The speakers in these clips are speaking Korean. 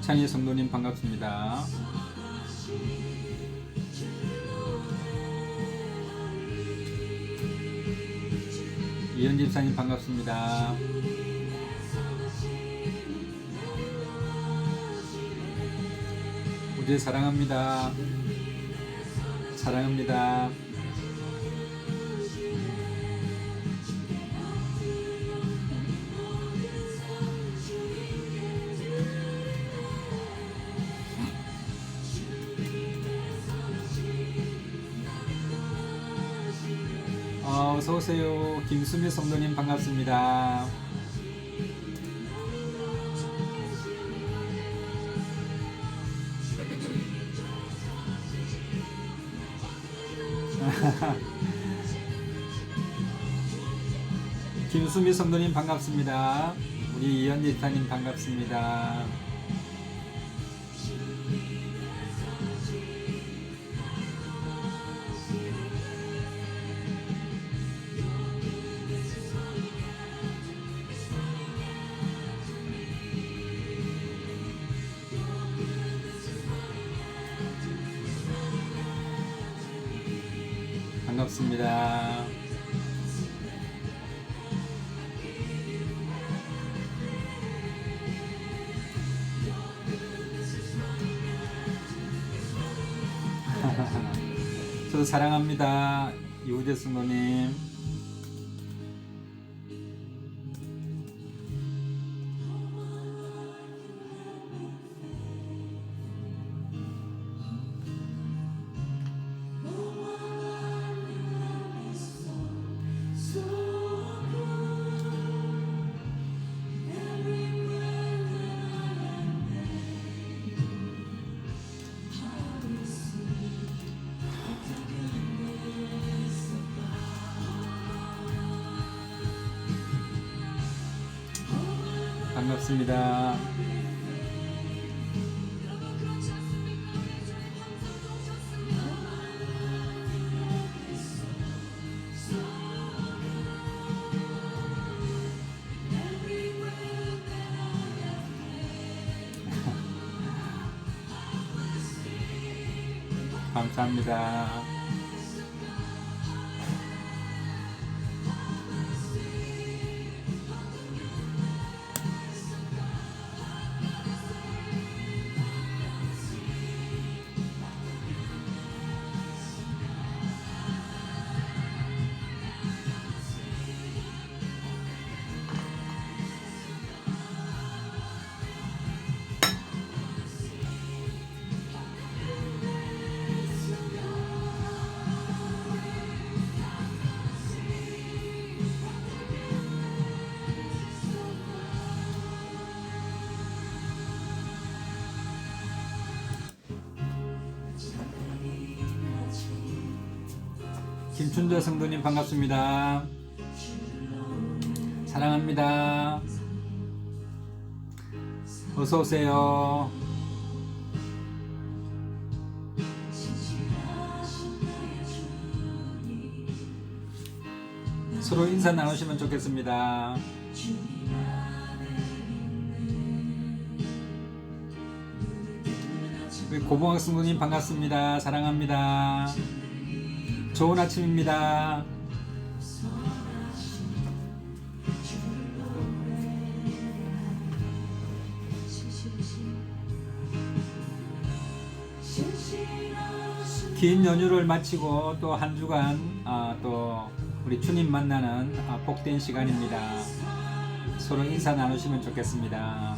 창희 성도님 반갑습니다. 이현 집사님 반갑습니다. 우리 사랑합니다. 사랑합니다. 어서오세요. 김수미 성도님 반갑습니다. 김수미 성도님 반갑습니다. 우리 이현지 집사님 반갑습니다. 반갑습니다. 저도 사랑합니다. 이우재 성도님. 반갑습니다. 감사합니다. 김춘자 성도님 반갑습니다. 사랑합니다. 어서오세요. 서로 인사 나누시면 좋겠습니다. 우리 고봉학 성도님 반갑습니다. 사랑합니다. 좋은 아침입니다. 긴 연휴를 마치고 또 한 주간 또 우리 주님 만나는 복된 시간입니다. 서로 인사 나누시면 좋겠습니다.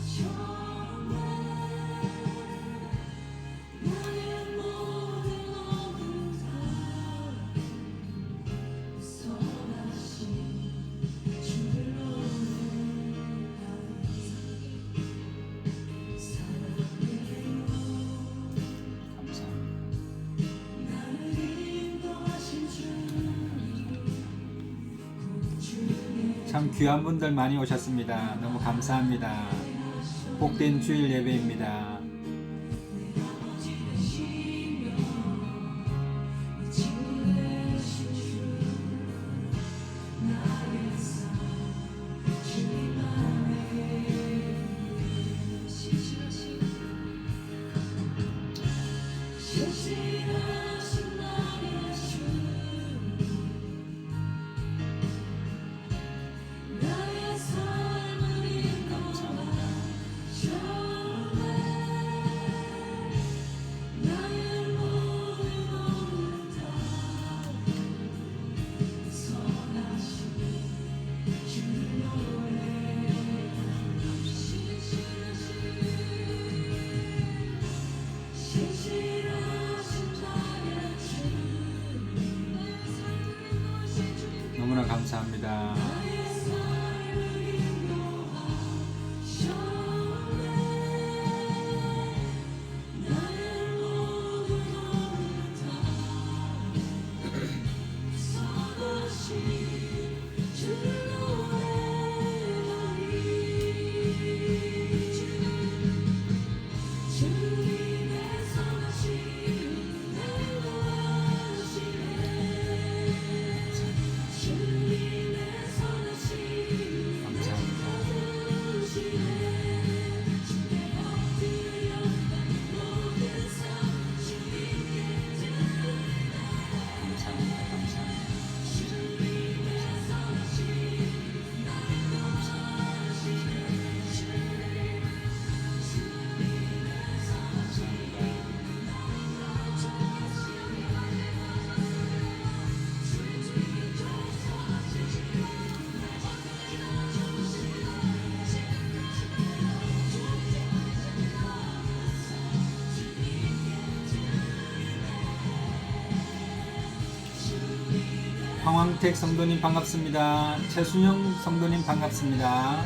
참 귀한 분들 많이 오셨습니다. 너무 감사합니다. 복된 주일 예배입니다. 감사합니다. 황황택 성도님 반갑습니다. 최순영 성도님 반갑습니다.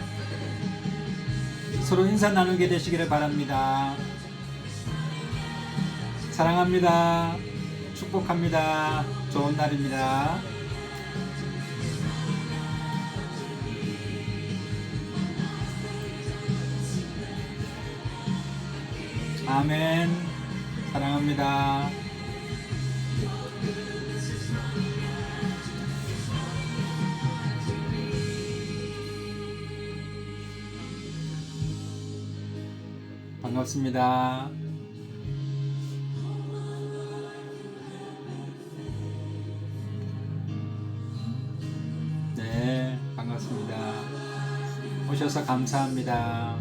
서로 인사 나누게 되시기를 바랍니다. 사랑합니다. 축복합니다. 좋은 날입니다. 아멘. 사랑합니다. 반갑습니다. 네, 반갑습니다. 오셔서 감사합니다.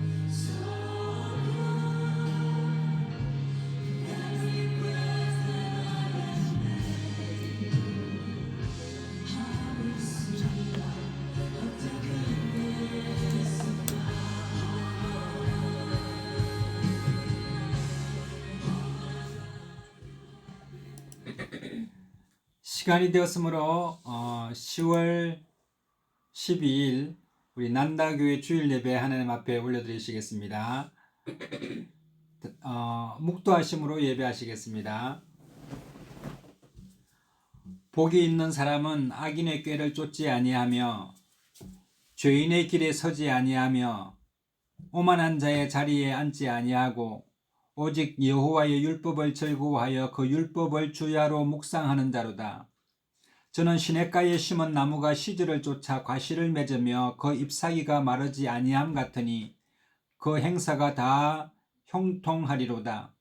시간이 되었으므로 10월 12일 우리 난다교회 주일 예배 하나님 앞에 올려드리시겠습니다. 묵도하심으로 예배하시겠습니다. 복이 있는 사람은 악인의 꾀를 쫓지 아니하며 죄인의 길에 서지 아니하며 오만한 자의 자리에 앉지 아니하고 오직 여호와의 율법을 즐거워하여 그 율법을 주야로 묵상하는 자로다. 저는 시냇가에 심은 나무가 시절을 쫓아 과실을 맺으며 그 잎사귀가 마르지 아니함 같으니 그 행사가 다 형통하리로다.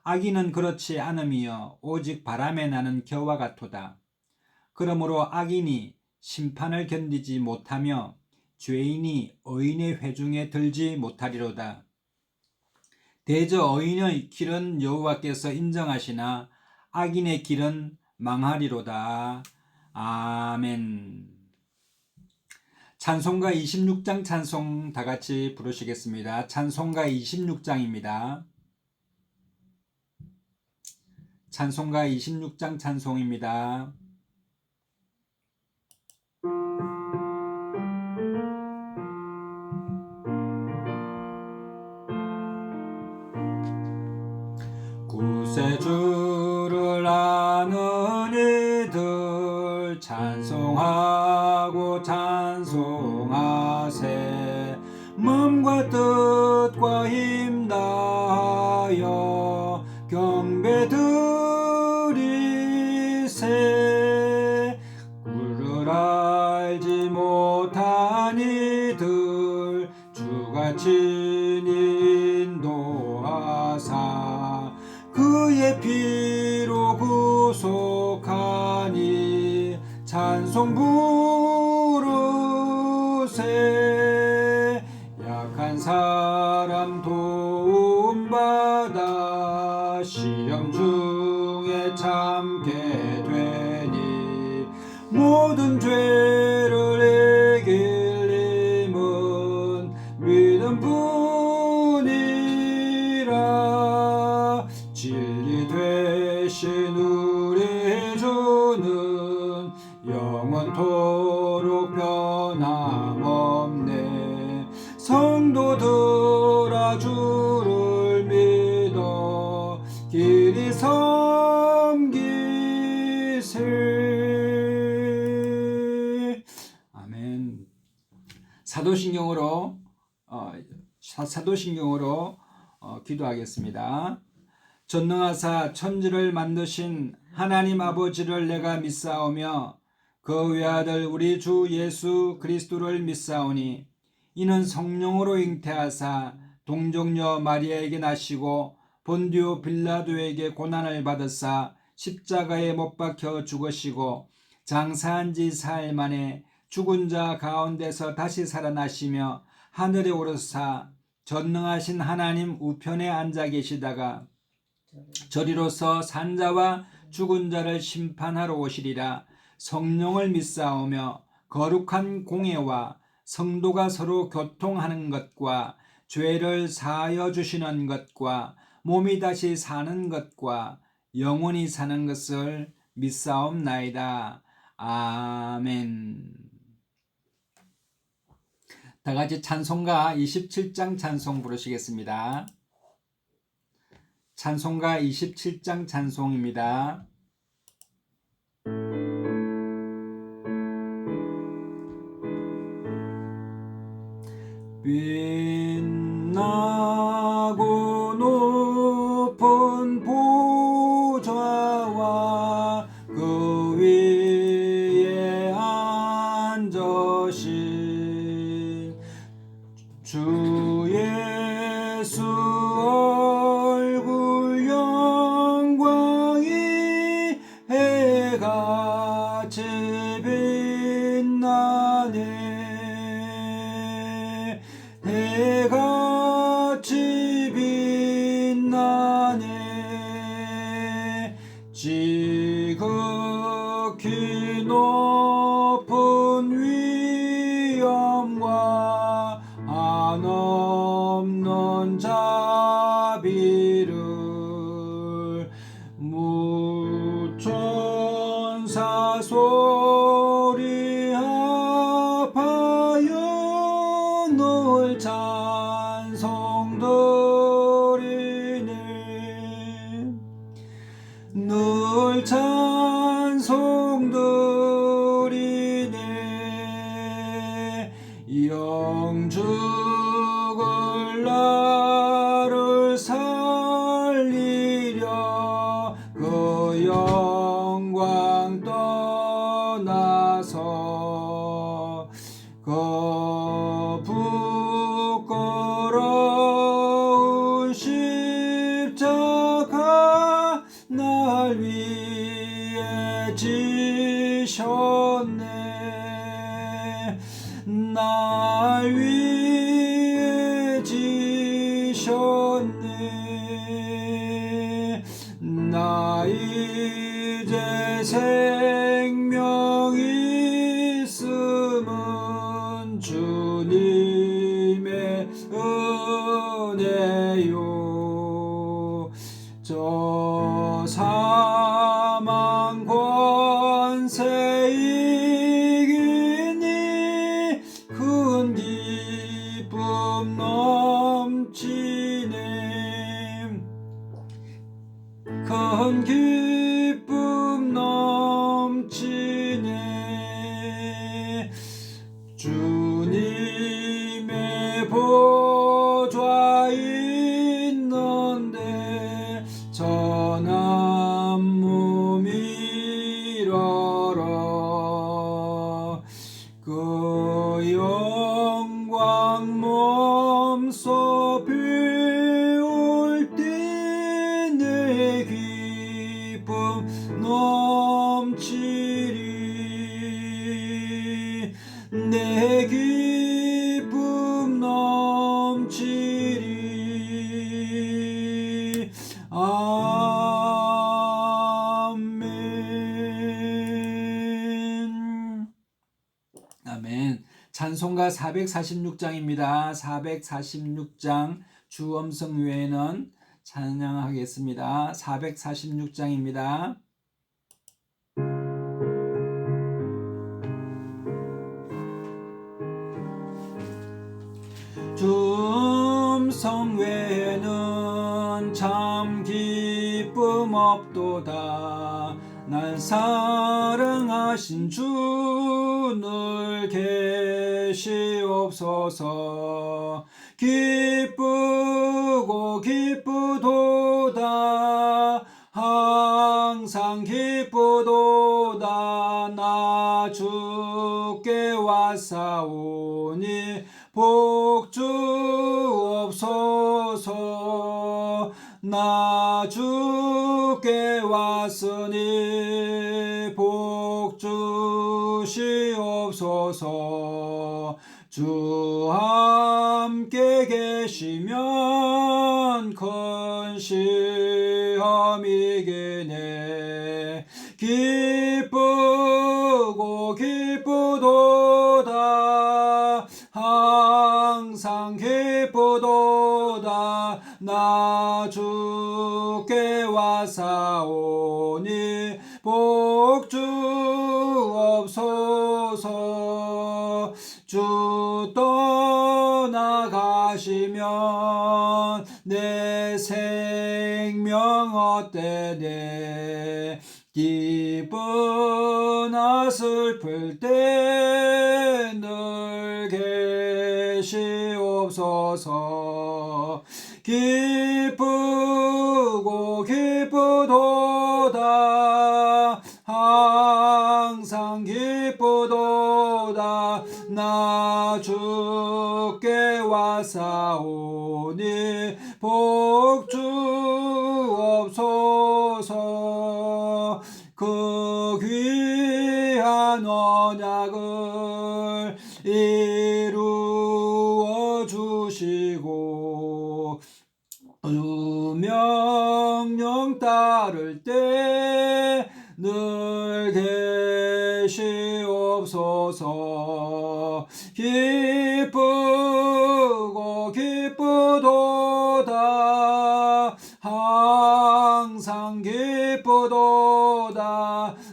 악인은 그렇지 않음이여 오직 바람에 나는 겨와 같도다. 그러므로 악인이 심판을 견디지 못하며 죄인이 의인의 회중에 들지 못하리로다. 대저 의인의 길은 여호와께서 인정하시나 악인의 길은 망하리로다. 아멘. 찬송가 26장 찬송 다 같이 부르시겠습니다. 찬송가 26장입니다. 찬송가 26장 찬송입니다. 구세주를 아는 이들 찬송하고 찬송하세. 몸과 뜻과 힘 다하여 경배드리세. 꿀을 알지 못한 이들 주가 친히 인도하사 그의 피로 구속하니 찬송 부르세. 약한 사람 도움받아 시험 중에 참게 되니 모든 죄를 이길 힘은 믿음 뿐이라. 진리 되신 우리 주는 영원토록 변함없네. 성도들아 주를 믿어 길이 섬기세. 아멘. 사도신경으로 기도하겠습니다. 전능하사 천지를 만드신 하나님 아버지를 내가 믿사오며 그 외아들 우리 주 예수 그리스도를 믿사오니 이는 성령으로 잉태하사 동정녀 마리아에게 나시고 본디오 빌라도에게 고난을 받으사 십자가에 못 박혀 죽으시고 장사한 지 사흘 만에 죽은 자 가운데서 다시 살아나시며 하늘에 오르사 전능하신 하나님 우편에 앉아 계시다가 저리로서 산자와 죽은 자를 심판하러 오시리라. 성령을 믿사오며 거룩한 공예와 성도가 서로 교통하는 것과 죄를 사하여 주시는 것과 몸이 다시 사는 것과 영원히 사는 것을 믿사옵나이다. 아멘. 다 같이 찬송가 27장 찬송 부르시겠습니다. 찬송가 27장 찬송입니다. 빛나고 높은 보좌와 그 위에 앉으신 주 예수 얼굴 영광이 해같이 빛나네. 해같이 빛나네. 지극히 높은 위엄과 한없는 자비를 무천사 소리 합하여 널 찬송드리네. 늘 찬송드리네. 영죽을 나를 살리려 그 영광 떠나서 그 부끄러운 십자가 날 위해 지셨네. 날 위해 지셨네. 나 이제 생명 있음은 주님의 은혜요. 저 사망 권세 이기니 큰 기쁨 넘치네. 큰 기쁨 넘치네. 주님의 보좌 있는데 전한 몸 이러러 그 영광 몸소 배울 때 내 기쁨 넘치리. 내 기쁨 넘치리. 아멘. 아멘. 찬송가 446장입니다. 446장 주음성 외에는 찬양하겠습니다. 446장입니다. 음성 외에는 참 기쁨 없도다. 날 사랑하신 주 늘 계시옵소서. 기쁘고 기쁘도다. 항상 기쁘도다. 나 주께 왔사오니 복주옵소서. 나 주께 왔으니 복주시옵소서. 주 함께 계시면 큰 시험이기네. 기쁘고 기쁘도다. 항상 기쁘도다. 나 주께 왔사오니 복주옵소서. 주 떠나가시면 내 생명 헛되네. 기쁘나 슬플 때 늘 계시옵소서. 기쁘고 기쁘도다. 항상 기쁘도다. 나 주께 왔사오니 복주옵소서. 그 귀한 언약을 이루어 주시고 주 명령 따를 때 늘 계시옵소서. 기쁘고 기쁘도다. 항상 기쁘도다.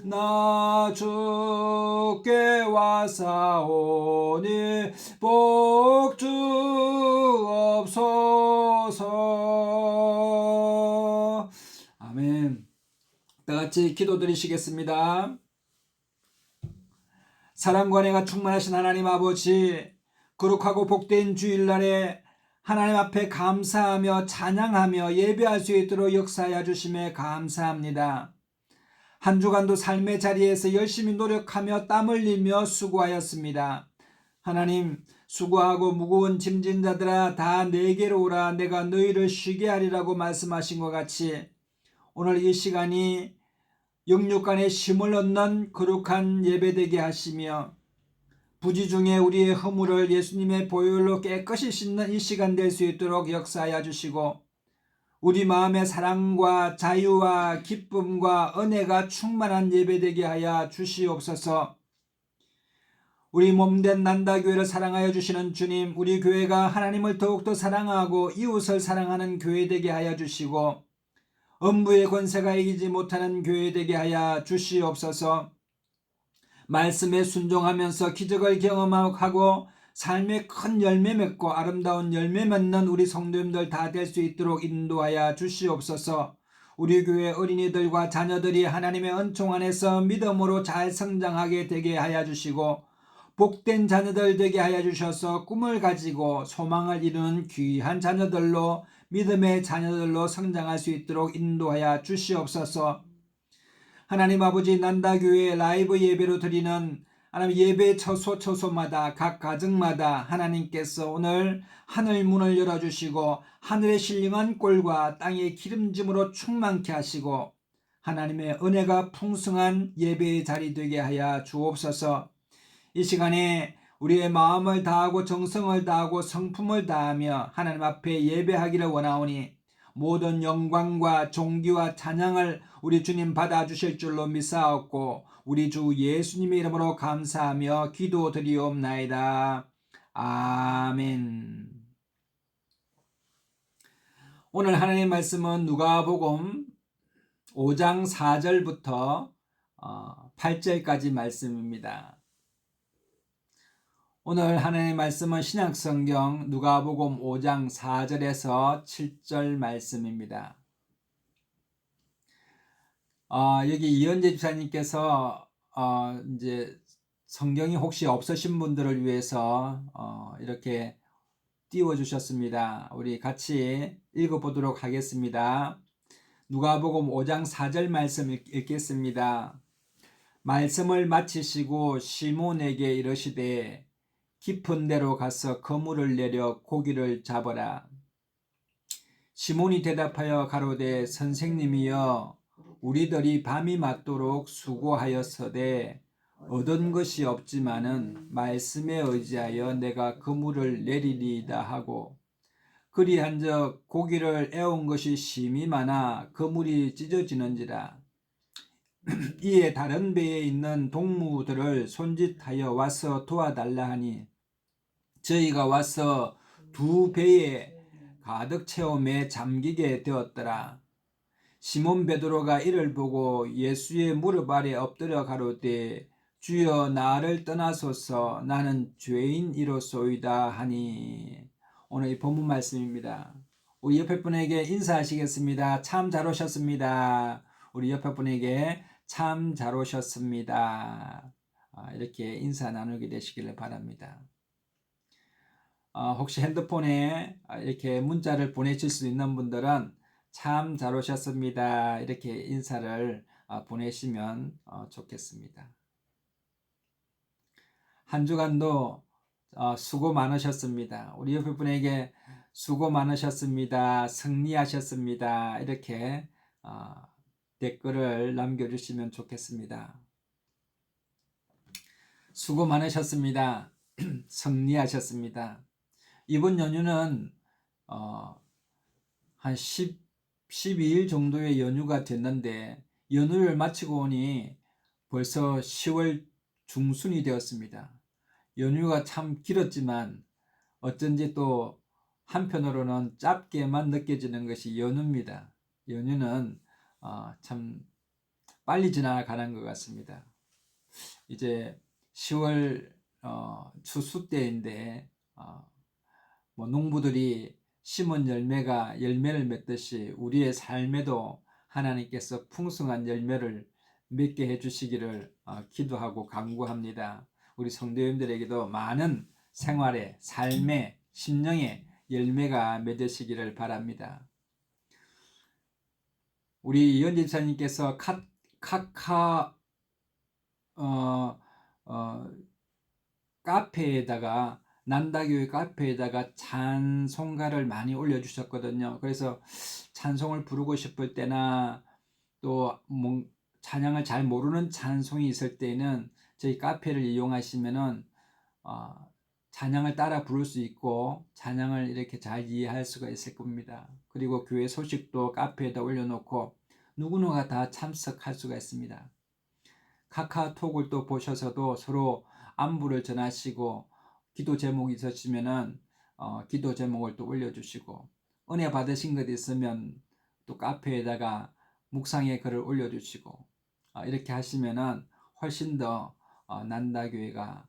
나 주께 왔사오니 복주옵소서. 아멘. 다 같이 기도드리시겠습니다. 사랑과 은혜가 충만하신 하나님 아버지, 거룩하고 복된 주일날에 하나님 앞에 감사하며 찬양하며 예배할 수 있도록 역사하여 주심에 감사합니다. 한 주간도 삶의 자리에서 열심히 노력하며 땀 흘리며 수고하였습니다. 하나님, 수고하고 무거운 짐진 자들아 다 내게로 오라. 내가 너희를 쉬게 하리라고 말씀하신 것 같이 오늘 이 시간이 영육간에 힘을 얻는 거룩한 예배되게 하시며 부지 중에 우리의 허물을 예수님의 보혈로 깨끗이 씻는 이 시간 될 수 있도록 역사하여 주시고 우리 마음의 사랑과 자유와 기쁨과 은혜가 충만한 예배되게 하여 주시옵소서. 우리 몸된 난다교회를 사랑하여 주시는 주님, 우리 교회가 하나님을 더욱더 사랑하고 이웃을 사랑하는 교회 되게 하여 주시고 음부의 권세가 이기지 못하는 교회 되게 하여 주시옵소서. 말씀에 순종하면서 기적을 경험하고 삶의 큰 열매 맺고 아름다운 열매 맺는 우리 성도님들 다 될 수 있도록 인도하여 주시옵소서. 우리 교회 어린이들과 자녀들이 하나님의 은총 안에서 믿음으로 잘 성장하게 되게 하여 주시고 복된 자녀들 되게 하여 주셔서 꿈을 가지고 소망을 이루는 귀한 자녀들로 믿음의 자녀들로 성장할 수 있도록 인도하여 주시옵소서. 하나님 아버지, 난다교회 라이브 예배로 드리는 하나님 예배 처소마다 각 가정마다 하나님께서 오늘 하늘 문을 열어주시고 하늘에 신령한 꼴과 땅의 기름짐으로 충만케 하시고 하나님의 은혜가 풍성한 예배의 자리 되게 하여 주옵소서. 이 시간에 우리의 마음을 다하고 정성을 다하고 성품을 다하며 하나님 앞에 예배하기를 원하오니 모든 영광과 존귀와 찬양을 우리 주님 받아주실 줄로 믿사옵고 우리 주 예수님의 이름으로 감사하며 기도드리옵나이다. 아멘. 오늘 하나님의 말씀은 누가복음 5장 4절부터 8절까지 말씀입니다. 오늘 하나님의 말씀은 신약성경 누가복음 5장 4절에서 7절 말씀입니다. 여기 이현재 집사님께서 이제 성경이 혹시 없으신 분들을 위해서 이렇게 띄워주셨습니다. 우리 같이 읽어보도록 하겠습니다. 누가복음 5장 4절 말씀 읽겠습니다. 말씀을 마치시고 시몬에게 이르시되 깊은 데로 가서 그물을 내려 고기를 잡으라. 시몬이 대답하여 가로되 선생님이여 우리들이 밤이 맞도록 수고하였으되 얻은 것이 없지만은 말씀에 의지하여 내가 그물을 내리리이다 하고 그리한즉 고기를 애운 것이 심히 많아 그물이 찢어지는지라. 이에 다른 배에 있는 동무들을 손짓하여 와서 도와달라 하니 저희가 와서 두 배에 가득 채움에 잠기게 되었더라. 시몬 베드로가 이를 보고 예수의 무릎 아래 엎드려 가로되 주여 나를 떠나소서 나는 죄인이로소이다 하니. 오늘 이 본문 말씀입니다. 우리 옆에 분에게 인사하시겠습니다. 참 잘 오셨습니다. 우리 옆에 분에게 참 잘 오셨습니다. 이렇게 인사 나누게 되시기를 바랍니다. 혹시 핸드폰에 이렇게 문자를 보내실 수 있는 분들은 참 잘 오셨습니다. 이렇게 인사를 보내시면 좋겠습니다. 한 주간도 수고 많으셨습니다. 우리 옆에 분에게 수고 많으셨습니다. 승리하셨습니다. 이렇게 댓글을 남겨주시면 좋겠습니다. 수고 많으셨습니다. 승리하셨습니다. 이번 연휴는 한 12일 정도의 연휴가 됐는데 연휴를 마치고 오니 벌써 10월 중순이 되었습니다. 연휴가 참 길었지만 어쩐지 또 한편으로는 짧게만 느껴지는 것이 연휴입니다. 연휴는 참 빨리 지나가는 것 같습니다. 이제 10월 추수 때인데 뭐 농부들이 심은 열매가 열매를 맺듯이 우리의 삶에도 하나님께서 풍성한 열매를 맺게 해주시기를 기도하고 간구합니다. 우리 성도님들에게도 많은 생활의 삶의 심령의 열매가 맺으시기를 바랍니다. 우리 이현재 집사님께서 카페에다가 난다교회 카페에다가 찬송가를 많이 올려주셨거든요. 그래서 찬송을 부르고 싶을 때나 또 찬양을 잘 모르는 찬송이 있을 때는 저희 카페를 이용하시면은 찬양을 따라 부를 수 있고 찬양을 이렇게 잘 이해할 수가 있을 겁니다. 그리고 교회 소식도 카페에다 올려놓고 누구누가 다 참석할 수가 있습니다. 카카오톡을 또 보셔서도 서로 안부를 전하시고 기도 제목이 있으시면은 기도 제목을 또 올려주시고 은혜 받으신 것 있으면 또 카페에다가 묵상의 글을 올려주시고 이렇게 하시면은 훨씬 더 난다교회가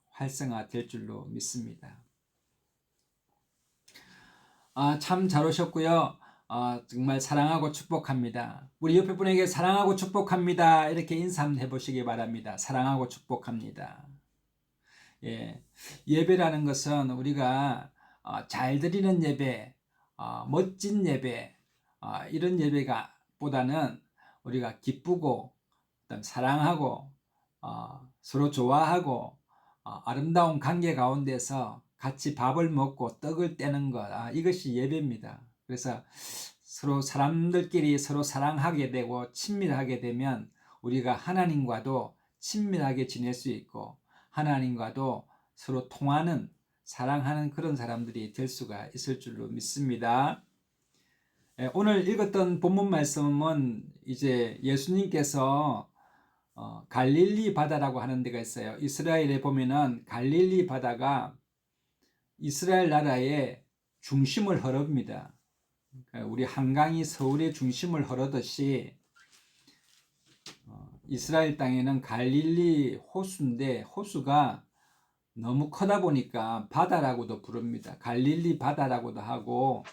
활성화될 줄로 믿습니다. 참 잘 오셨고요. 정말 사랑하고 축복합니다. 우리 옆에 분에게 사랑하고 축복합니다. 이렇게 인사 한번 해보시기 바랍니다. 사랑하고 축복합니다. 예, 예배라는 것은 우리가 잘 드리는 예배, 멋진 예배, 이런 예배가 보다는 우리가 기쁘고 그다음 사랑하고 서로 좋아하고 아름다운 관계 가운데서 같이 밥을 먹고 떡을 떼는 것, 이것이 예배입니다. 그래서 서로 사람들끼리 서로 사랑하게 되고 친밀하게 되면 우리가 하나님과도 친밀하게 지낼 수 있고 하나님과도 서로 통하는 사랑하는 그런 사람들이 될 수가 있을 줄로 믿습니다. 오늘 읽었던 본문 말씀은 이제 예수님께서 갈릴리 바다라고 하는 데가 있어요. 이스라엘에 보면은 갈릴리 바다가 이스라엘 나라의 중심을 흐릅니다. 우리 한강이 서울의 중심을 흐르듯이 이스라엘 땅에는 갈릴리 호수인데 호수가 너무 크다 보니까 바다라고도 부릅니다. 갈릴리 바다라고도 하고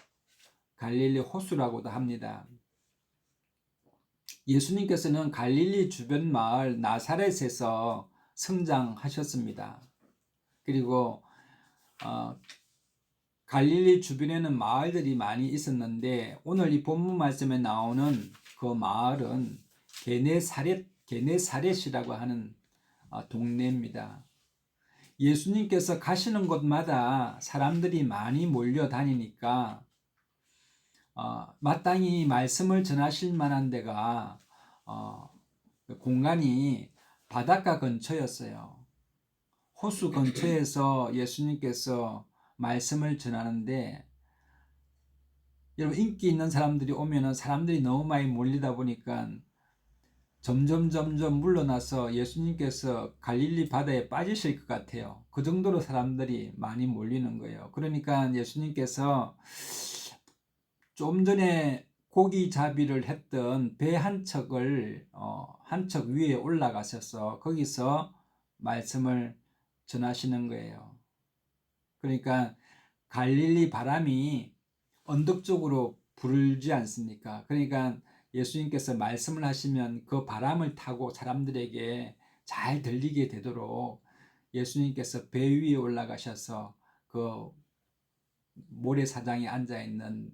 갈릴리 호수라고도 합니다. 예수님께서는 갈릴리 주변 마을 나사렛에서 성장하셨습니다. 그리고 갈릴리 주변에는 마을들이 많이 있었는데 오늘 이 본문 말씀에 나오는 그 마을은 게네사렛이라고 하는 동네입니다. 예수님께서 가시는 곳마다 사람들이 많이 몰려다니니까 마땅히 말씀을 전하실 만한 데가 공간이 바닷가 근처였어요. 호수 근처에서 예수님께서 말씀을 전하는데, 여러분 인기 있는 사람들이 오면은 사람들이 너무 많이 몰리다 보니까 점점 물러나서 예수님께서 갈릴리 바다에 빠지실 것 같아요. 그 정도로 사람들이 많이 몰리는 거예요. 그러니까 예수님께서 좀 전에 고기 잡이를 했던 배 한 척을 한 척 위에 올라가셔서 거기서 말씀을 전하시는 거예요. 그러니까 갈릴리 바람이 언덕 쪽으로 불지 않습니까? 그러니까 예수님께서 말씀을 하시면 그 바람을 타고 사람들에게 잘 들리게 되도록 예수님께서 배 위에 올라가셔서 그 모래사장에 앉아 있는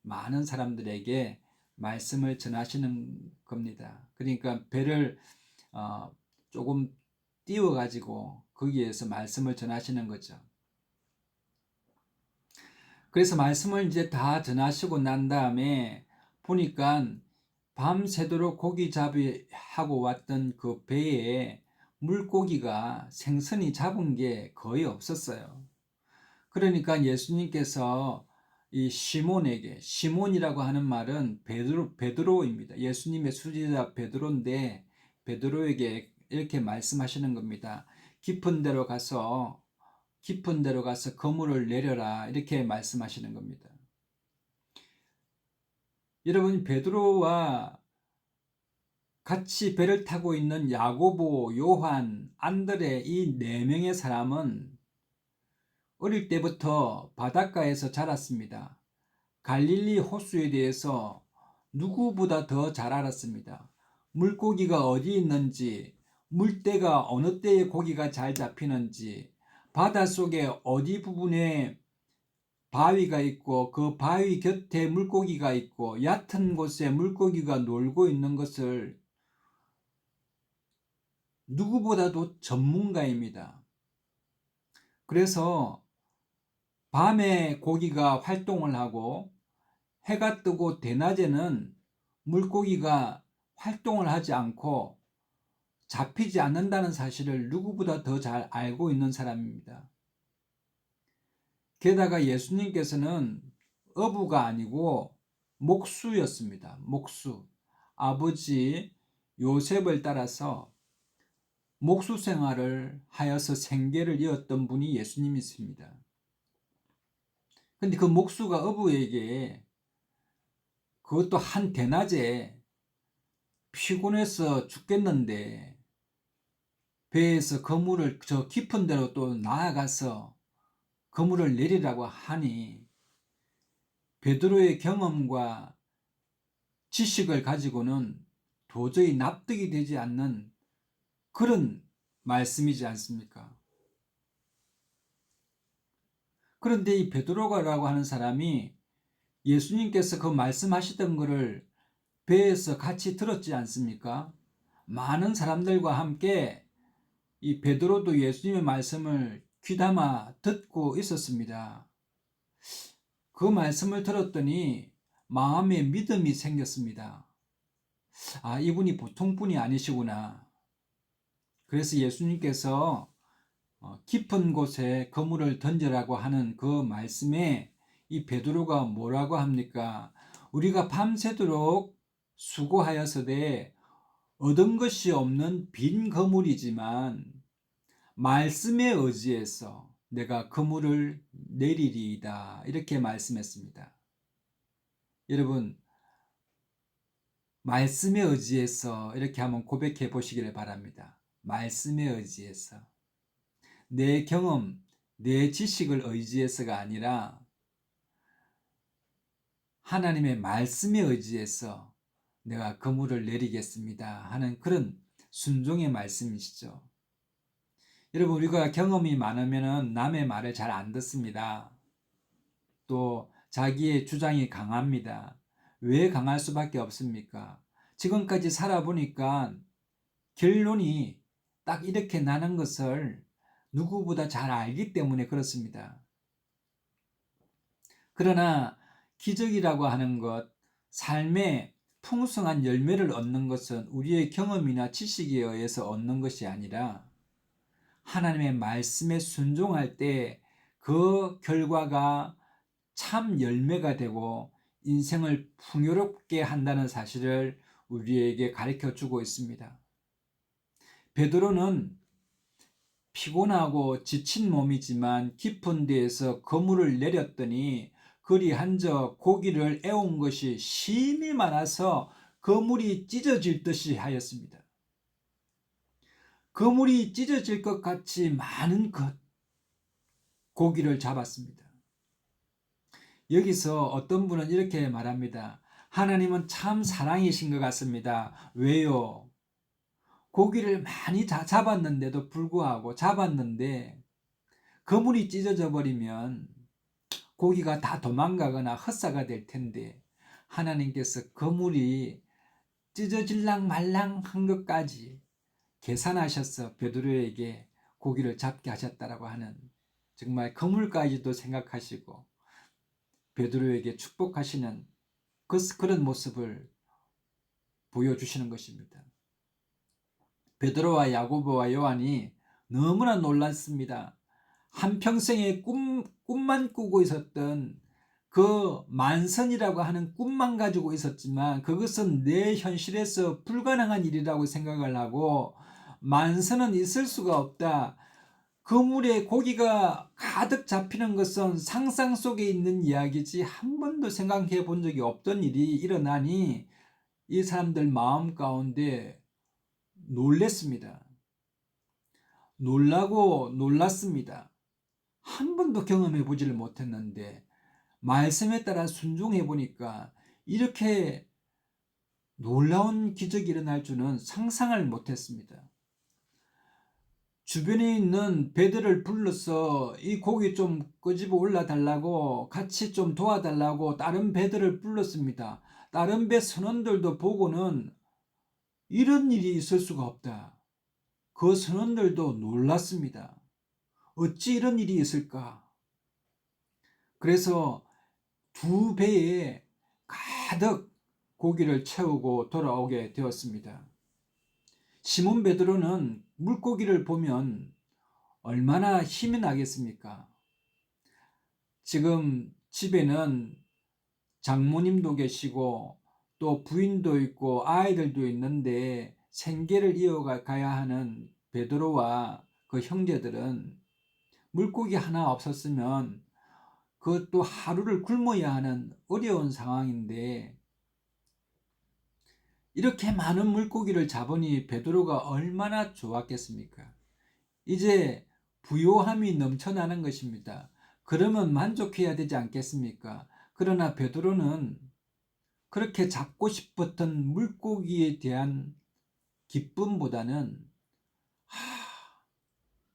많은 사람들에게 말씀을 전하시는 겁니다. 그러니까 배를 조금 띄워 가지고 거기에서 말씀을 전하시는 거죠. 그래서 말씀을 이제 다 전하시고 난 다음에 보니까 밤새도록 고기잡이 하고 왔던 그 배에 물고기가 생선이 잡은 게 거의 없었어요. 그러니까 예수님께서 이 시몬에게, 시몬이라고 하는 말은 베드로입니다. 예수님의 수제자 베드로인데 베드로에게 이렇게 말씀하시는 겁니다. 깊은 데로 가서 그물을 내려라, 이렇게 말씀하시는 겁니다. 여러분, 베드로와 같이 배를 타고 있는 야고보, 요한, 안드레, 이 네 명의 사람은 어릴 때부터 바닷가에서 자랐습니다. 갈릴리 호수에 대해서 누구보다 더 잘 알았습니다. 물고기가 어디 있는지, 물때가 어느 때에 고기가 잘 잡히는지, 바닷속에 어디 부분에 바위가 있고 그 바위 곁에 물고기가 있고 얕은 곳에 물고기가 놀고 있는 것을 누구보다도 전문가입니다. 그래서 밤에 고기가 활동을 하고 해가 뜨고 대낮에는 물고기가 활동을 하지 않고 잡히지 않는다는 사실을 누구보다 더 잘 알고 있는 사람입니다. 게다가 예수님께서는 어부가 아니고 목수였습니다. 목수. 아버지 요셉을 따라서 목수 생활을 하여서 생계를 이었던 분이 예수님이십니다. 근데 그 목수가 어부에게, 그것도 한 대낮에 피곤해서 죽겠는데 배에서 그물을 저 깊은 데로 또 나아가서 그물을 내리라고 하니 베드로의 경험과 지식을 가지고는 도저히 납득이 되지 않는 그런 말씀이지 않습니까? 그런데 이 베드로라고 하는 사람이 예수님께서 그 말씀하시던 것을 배에서 같이 들었지 않습니까? 많은 사람들과 함께 이 베드로도 예수님의 말씀을 귀담아 듣고 있었습니다. 그 말씀을 들었더니 마음에 믿음이 생겼습니다. 아, 이분이 보통 분이 아니시구나. 그래서 예수님께서 깊은 곳에 그물을 던지라고 하는 그 말씀에 이 베드로가 뭐라고 합니까? 우리가 밤새도록 수고하여서되 얻은 것이 없는 빈 그물이지만 말씀에 의지해서 내가 그물을 내리리이다, 이렇게 말씀했습니다. 여러분, 말씀에 의지해서 이렇게 한번 고백해 보시기를 바랍니다. 말씀에 의지해서 내 경험, 내 지식을 의지해서가 아니라 하나님의 말씀에 의지해서 내가 그물을 내리겠습니다 하는 그런 순종의 말씀이시죠. 여러분, 우리가 경험이 많으면 남의 말을 잘 안 듣습니다. 또 자기의 주장이 강합니다. 왜 강할 수밖에 없습니까? 지금까지 살아보니까 결론이 딱 이렇게 나는 것을 누구보다 잘 알기 때문에 그렇습니다. 그러나 기적이라고 하는 것, 삶의 풍성한 열매를 얻는 것은 우리의 경험이나 지식에 의해서 얻는 것이 아니라 하나님의 말씀에 순종할 때 그 결과가 참 열매가 되고 인생을 풍요롭게 한다는 사실을 우리에게 가르쳐 주고 있습니다. 베드로는 피곤하고 지친 몸이지만 깊은 데에서 그물을 내렸더니 그리 앉아 고기를 애운 것이 심이 많아서 그물이 찢어질 듯이 하였습니다. 그물이 찢어질 것 같이 많은 고기를 잡았습니다. 여기서 어떤 분은 이렇게 말합니다. 하나님은 참 사랑이신 것 같습니다. 왜요? 고기를 많이 잡았는데도 불구하고 잡았는데 그물이 찢어져 버리면 고기가 다 도망가거나 헛사가 될 텐데 하나님께서 그물이 찢어질랑 말랑 한 것까지 계산하셔서 베드로에게 고기를 잡게 하셨다라고 하는, 정말 그물까지도 생각하시고 베드로에게 축복하시는 그런 모습을 보여주시는 것입니다. 베드로와 야고보와 요한이 너무나 놀랐습니다. 한평생에 꿈만 꾸고 있었던 그 만선이라고 하는 꿈만 가지고 있었지만 그것은 내 현실에서 불가능한 일이라고 생각을 하고, 만선은 있을 수가 없다, 그물에 고기가 가득 잡히는 것은 상상 속에 있는 이야기지 한 번도 생각해 본 적이 없던 일이 일어나니 이 사람들 마음 가운데 놀랬습니다. 놀라고 놀랐습니다. 한 번도 경험해 보지를 못했는데 말씀에 따라 순종해 보니까 이렇게 놀라운 기적이 일어날 줄은 상상을 못했습니다. 주변에 있는 배들을 불러서 이 고기 좀 끄집어 올라달라고, 같이 좀 도와달라고 다른 배들을 불렀습니다. 다른 배 선원들도 보고는 이런 일이 있을 수가 없다. 그 선원들도 놀랐습니다. 어찌 이런 일이 있을까? 그래서 두 배에 가득 고기를 채우고 돌아오게 되었습니다. 시몬 베드로는 물고기를 보면 얼마나 힘이 나겠습니까? 지금 집에는 장모님도 계시고 또 부인도 있고 아이들도 있는데 생계를 이어가야 하는 베드로와 그 형제들은 물고기 하나 없었으면 그것도 하루를 굶어야 하는 어려운 상황인데, 이렇게 많은 물고기를 잡으니 베드로가 얼마나 좋았겠습니까? 이제 부요함이 넘쳐나는 것입니다. 그러면 만족해야 되지 않겠습니까? 그러나 베드로는 그렇게 잡고 싶었던 물고기에 대한 기쁨보다는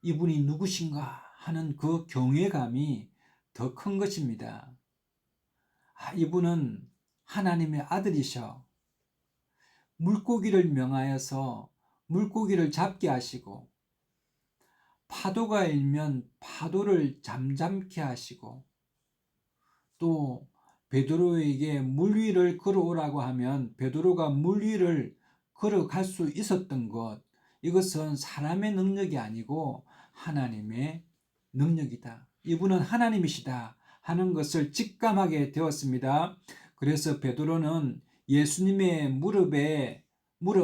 이분이 누구신가 하는 그 경외감이 더 큰 것입니다. 이분은 하나님의 아들이셔. 물고기를 명하여서 물고기를 잡게 하시고, 파도가 일면 파도를 잠잠케 하시고, 또 베드로에게 물 위를 걸어오라고 하면 베드로가 물 위를 걸어갈 수 있었던 것, 이것은 사람의 능력이 아니고 하나님의 능력이다. 이분은 하나님이시다 하는 것을 직감하게 되었습니다. 그래서 베드로는 예수님의 무릎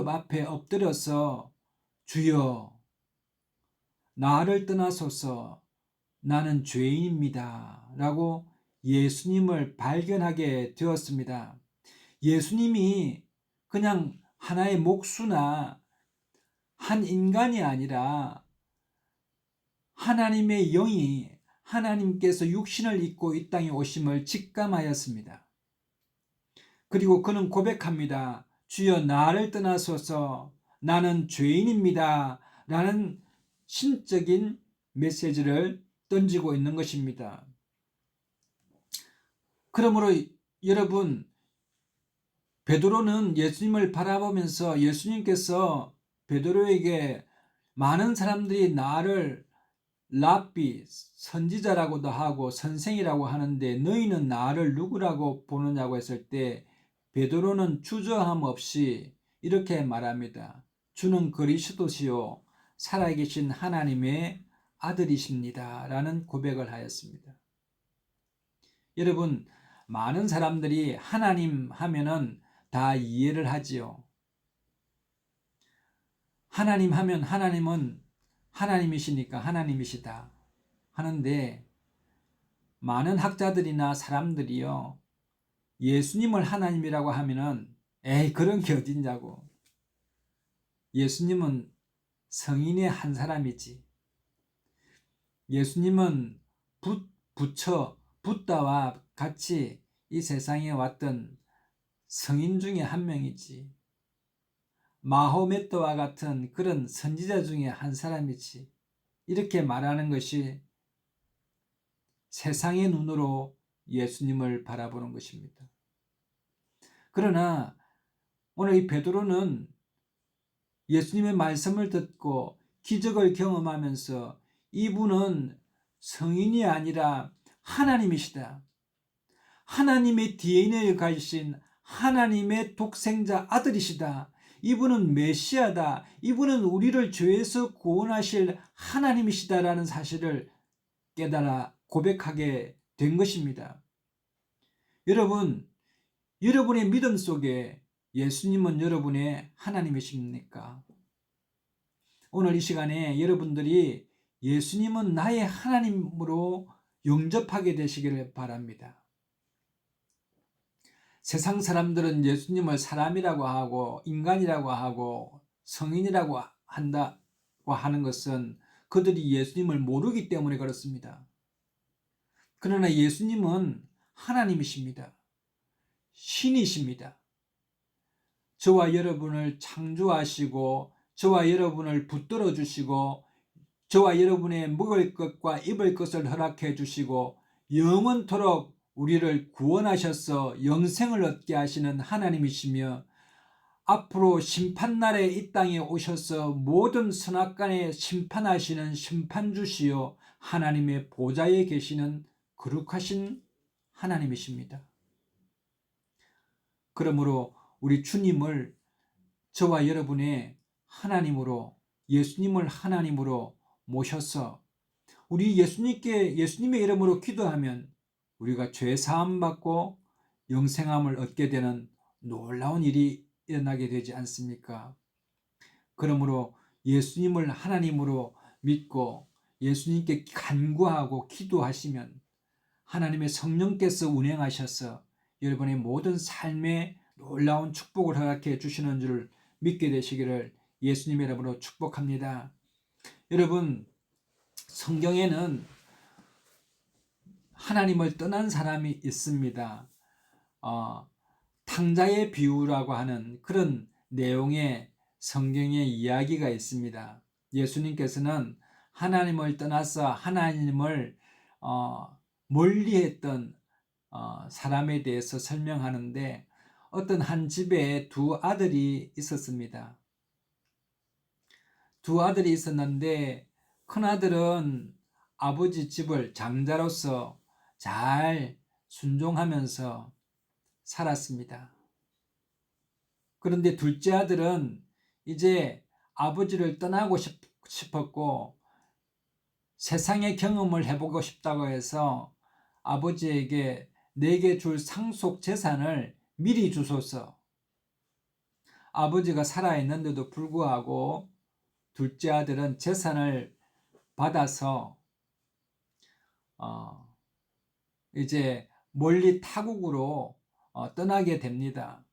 앞에 엎드려서 주여 나를 떠나소서 나는 죄인입니다 라고 예수님을 발견하게 되었습니다. 예수님이 그냥 하나의 목수나 한 인간이 아니라 하나님의 영이 하나님께서 육신을 입고 이 땅에 오심을 직감하였습니다. 그리고 그는 고백합니다. 주여 나를 떠나소서 나는 죄인입니다. 라는 신적인 메시지를 던지고 있는 것입니다. 그러므로 여러분, 베드로는 예수님을 바라보면서 예수님께서 베드로에게 많은 사람들이 나를 랍비, 선지자라고도 하고 선생이라고 하는데 너희는 나를 누구라고 보느냐고 했을 때 베드로는 주저함 없이 이렇게 말합니다. 주는 그리스도시요 살아계신 하나님의 아들이십니다. 라는 고백을 하였습니다. 여러분, 많은 사람들이 하나님 하면은 다 이해를 하지요. 하나님 하면 하나님은 하나님이시니까 하나님이시다 하는데 많은 학자들이나 사람들이요 예수님을 하나님이라고 하면은 에이 그런 게 어딨냐고. 예수님은 성인의 한 사람이지. 예수님은 붓다와 같이 이 세상에 왔던 성인 중에 한 명이지. 마호메트와 같은 그런 선지자 중에 한 사람이지. 이렇게 말하는 것이 세상의 눈으로 예수님을 바라보는 것입니다. 그러나 오늘 이 베드로는 예수님의 말씀을 듣고 기적을 경험하면서 이분은 성인이 아니라 하나님이시다. 하나님의 DNA를 가지신 하나님의 독생자 아들이시다. 이분은 메시아다. 이분은 우리를 죄에서 구원하실 하나님이시다라는 사실을 깨달아 고백하게 된 것입니다. 여러분, 여러분의 믿음 속에 예수님은 여러분의 하나님이십니까? 오늘 이 시간에 여러분들이 예수님은 나의 하나님으로 영접하게 되시기를 바랍니다. 세상 사람들은 예수님을 사람이라고 하고 인간이라고 하고 성인이라고 한다고 하는 것은 그들이 예수님을 모르기 때문에 그렇습니다. 그러나 예수님은 하나님이십니다. 신이십니다. 저와 여러분을 창조하시고 저와 여러분을 붙들어 주시고 저와 여러분의 먹을 것과 입을 것을 허락해 주시고 영원토록 우리를 구원하셔서 영생을 얻게 하시는 하나님이시며 앞으로 심판날에 이 땅에 오셔서 모든 선악간에 심판하시는 심판주시요 하나님의 보좌에 계시는 거룩하신 하나님이십니다. 그러므로 우리 주님을 저와 여러분의 하나님으로 예수님을 하나님으로 모셔서 우리 예수님의 이름으로 기도하면 우리가 죄 사함 받고 영생함을 얻게 되는 놀라운 일이 일어나게 되지 않습니까? 그러므로 예수님을 하나님으로 믿고 예수님께 간구하고 기도하시면 하나님의 성령께서 운행하셔서 여러분의 모든 삶에 놀라운 축복을 허락해 주시는 줄 믿게 되시기를 예수님의 이름으로 축복합니다. 여러분, 성경에는 하나님을 떠난 사람이 있습니다. 탕자의 비유라고 하는 그런 내용의 성경의 이야기가 있습니다. 예수님께서는 하나님을 떠나서 하나님을 멀리했던 사람에 대해서 설명하는데 어떤 한 집에 두 아들이 있었습니다. 두 아들이 있었는데 큰아들은 아버지 집을 장자로서 잘 순종하면서 살았습니다. 그런데 둘째 아들은 이제 아버지를 떠나고 싶었고 세상의 경험을 해보고 싶다고 해서 아버지에게 내게 줄 상속 재산을 미리 주소서. 아버지가 살아있는데도 불구하고 둘째 아들은 재산을 받아서 이제 멀리 타국으로 떠나게 됩니다.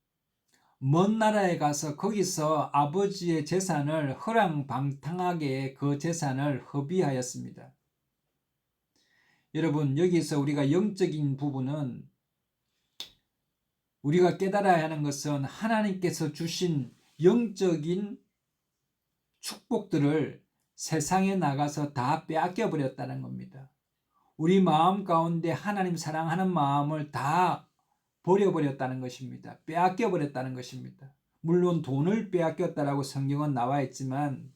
먼 나라에 가서 거기서 아버지의 재산을 허랑방탕하게 그 재산을 허비하였습니다. 여러분, 여기서 우리가 영적인 부분은 우리가 깨달아야 하는 것은 하나님께서 주신 영적인 축복들을 세상에 나가서 다 빼앗겨 버렸다는 겁니다. 우리 마음 가운데 하나님 사랑하는 마음을 다 버려버렸다는 것입니다. 빼앗겨 버렸다는 것입니다. 물론 돈을 빼앗겼다라고 성경은 나와 있지만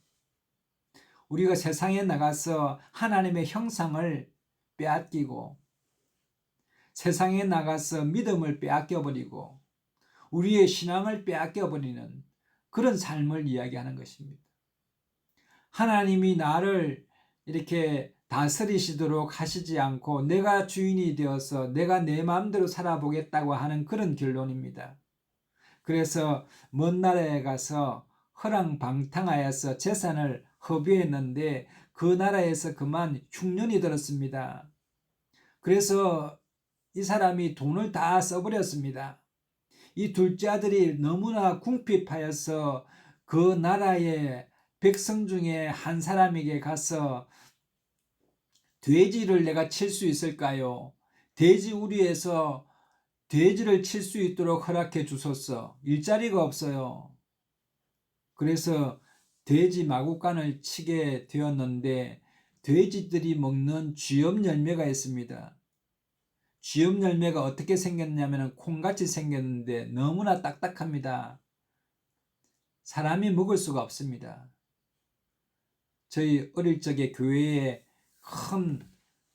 우리가 세상에 나가서 하나님의 형상을 빼앗기고 세상에 나가서 믿음을 빼앗겨 버리고 우리의 신앙을 빼앗겨 버리는 그런 삶을 이야기하는 것입니다. 하나님이 나를 이렇게 다스리시도록 하시지 않고 내가 주인이 되어서 내가 내 마음대로 살아보겠다고 하는 그런 결론입니다. 그래서 먼 나라에 가서 허랑방탕하여서 재산을 허비했는데 그 나라에서 그만 흉년이 들었습니다. 그래서 이 사람이 돈을 다 써버렸습니다. 이 둘째 아들이 너무나 궁핍하여서 그 나라의 백성 중에 한 사람에게 가서 돼지를 내가 칠 수 있을까요? 돼지 우리에서 돼지를 칠 수 있도록 허락해 주소서. 일자리가 없어요. 그래서 돼지 마구간을 치게 되었는데 돼지들이 먹는 쥐염 열매가 있습니다. 쥐염 열매가 어떻게 생겼냐면 콩같이 생겼는데 너무나 딱딱합니다. 사람이 먹을 수가 없습니다. 저희 어릴 적에 교회에 큰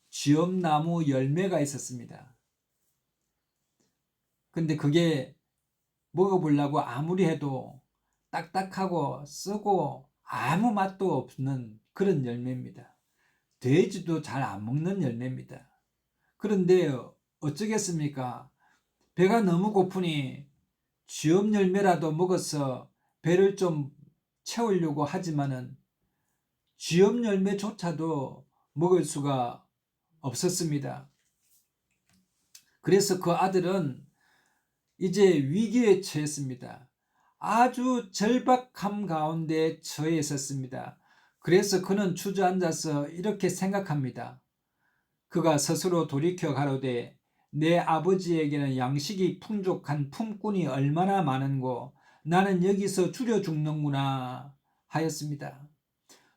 쥐염나무 열매가 있었습니다. 근데 그게 먹어보려고 아무리 해도 딱딱하고 쓰고 아무 맛도 없는 그런 열매입니다. 돼지도 잘 안 먹는 열매입니다. 그런데 어쩌겠습니까? 배가 너무 고프니 쥐염 열매라도 먹어서 배를 좀 채우려고 하지만은 쥐염 열매조차도 먹을 수가 없었습니다. 그래서 그 아들은 이제 위기에 처했습니다. 아주 절박함 가운데 처해 있었습니다. 그래서 그는 주저앉아서 이렇게 생각합니다. 그가 스스로 돌이켜 가로되 내 아버지에게는 양식이 풍족한 품꾼이 얼마나 많은고 나는 여기서 줄여 죽는구나 하였습니다.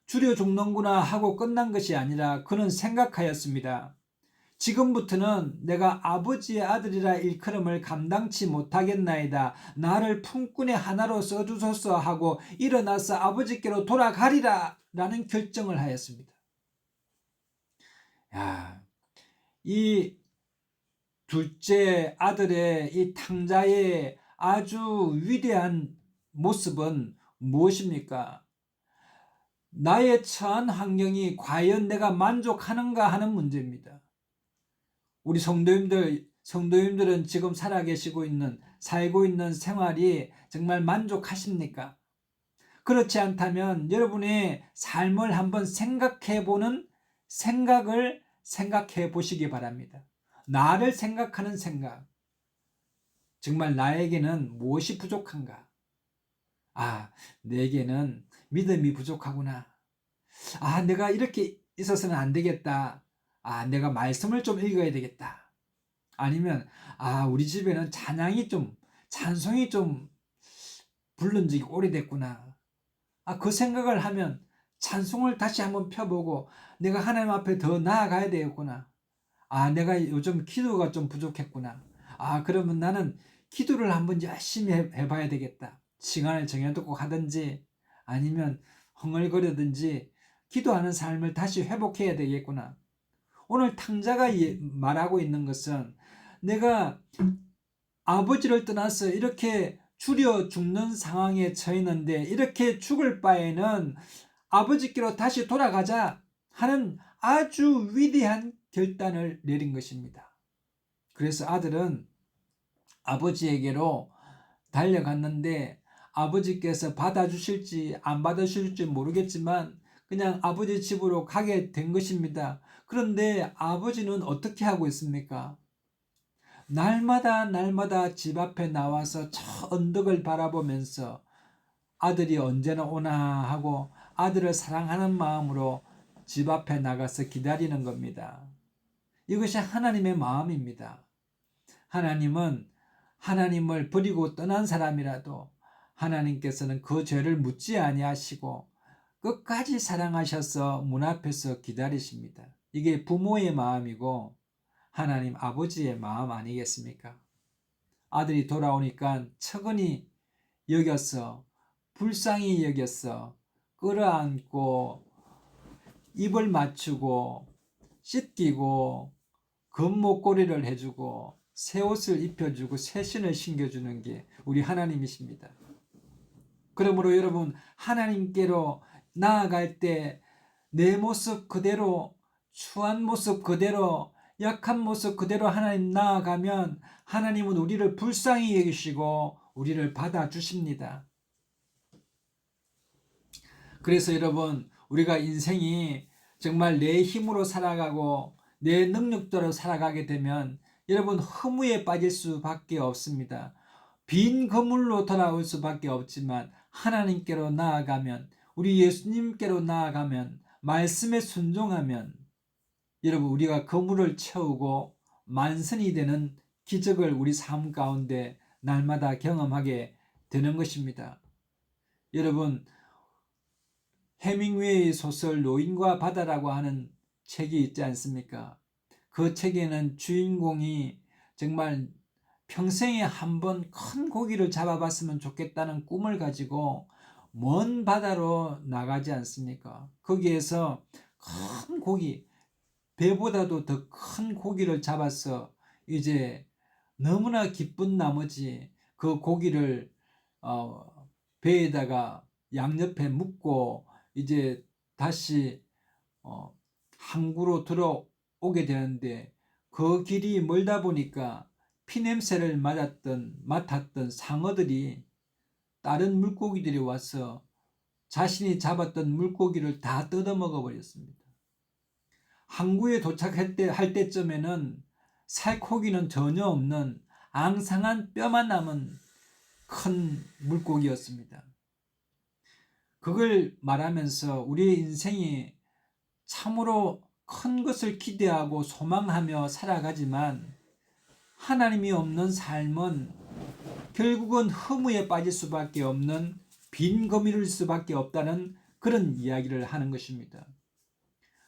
줄여 죽는구나 하고 끝난 것이 아니라 그는 생각하였습니다. 지금부터는 내가 아버지의 아들이라 일컬음을 감당치 못하겠나이다. 나를 품꾼의 하나로 써주소서 하고 일어나서 아버지께로 돌아가리라 라는 결정을 하였습니다. 이 둘째 아들의 이 탕자의 아주 위대한 모습은 무엇입니까? 나의 처한 환경이 과연 내가 만족하는가 하는 문제입니다. 우리 성도님들은 지금 살고 있는 생활이 정말 만족하십니까? 그렇지 않다면 여러분의 삶을 한번 생각해 보시기 바랍니다. 나를 생각하는 생각. 정말 나에게는 무엇이 부족한가? 내게는 믿음이 부족하구나. 내가 이렇게 있어서는 안 되겠다. 내가 말씀을 좀 읽어야 되겠다. 아니면 우리 집에는 찬송이 좀 부른 지가 오래됐구나. 그 생각을 하면 찬송을 다시 한번 펴보고 내가 하나님 앞에 더 나아가야 되겠구나. 내가 요즘 기도가 좀 부족했구나. 그러면 나는 기도를 한번 열심히 해봐야 되겠다. 시간을 정해놓고 하든지 아니면 흥얼거리든지 기도하는 삶을 다시 회복해야 되겠구나. 오늘 탕자가 말하고 있는 것은 내가 아버지를 떠나서 이렇게 줄여 죽는 상황에 처했는데 이렇게 죽을 바에는 아버지께로 다시 돌아가자 하는 아주 위대한 결단을 내린 것입니다. 그래서 아들은 아버지에게로 달려갔는데 아버지께서 받아주실지 안 받아주실지 모르겠지만 그냥 아버지 집으로 가게 된 것입니다. 그런데 아버지는 어떻게 하고 있습니까? 날마다 집 앞에 나와서 저 언덕을 바라보면서 아들이 언제나 오나 하고 아들을 사랑하는 마음으로 집 앞에 나가서 기다리는 겁니다. 이것이 하나님의 마음입니다. 하나님은 하나님을 버리고 떠난 사람이라도 하나님께서는 그 죄를 묻지 아니하시고 끝까지 사랑하셔서 문 앞에서 기다리십니다. 이게 부모의 마음이고 하나님 아버지의 마음 아니겠습니까? 아들이 돌아오니까 처근히 여겼어, 불쌍히 여겼어, 끌어안고 입을 맞추고 씻기고 금목걸이를 해주고 새 옷을 입혀주고 새 신을 신겨주는 게 우리 하나님이십니다. 그러므로 여러분, 하나님께로 나아갈 때 내 모습 그대로, 추한 모습 그대로, 약한 모습 그대로 하나님 나아가면 하나님은 우리를 불쌍히 여기시고 우리를 받아주십니다. 그래서 여러분, 우리가 인생이 정말 내 힘으로 살아가고 내 능력대로 살아가게 되면 여러분 허무에 빠질 수밖에 없습니다. 빈 그물로 돌아올 수밖에 없지만 하나님께로 나아가면, 우리 예수님께로 나아가면, 말씀에 순종하면 여러분 우리가 그물을 채우고 만선이 되는 기적을 우리 삶 가운데 날마다 경험하게 되는 것입니다. 여러분, 해밍웨이의 소설 노인과 바다라고 하는 책이 있지 않습니까? 그 책에는 주인공이 정말 평생에 한 번 큰 고기를 잡아봤으면 좋겠다는 꿈을 가지고 먼 바다로 나가지 않습니까? 거기에서 큰 고기, 배보다도 더 큰 고기를 잡아서 이제 너무나 기쁜 나머지 그 고기를 배에다가 양옆에 묶고 이제 다시 항구로 들어오게 되는데, 그 길이 멀다 보니까 피냄새를 맡았던 상어들이, 다른 물고기들이 와서 자신이 잡았던 물고기를 다 뜯어먹어 버렸습니다. 항구에 도착할 때쯤에는 살코기는 전혀 없는 앙상한 뼈만 남은 큰 물고기였습니다. 그걸 말하면서 우리의 인생이 참으로 큰 것을 기대하고 소망하며 살아가지만 하나님이 없는 삶은 결국은 허무에 빠질 수밖에 없는 빈 거미일 수밖에 없다는 그런 이야기를 하는 것입니다.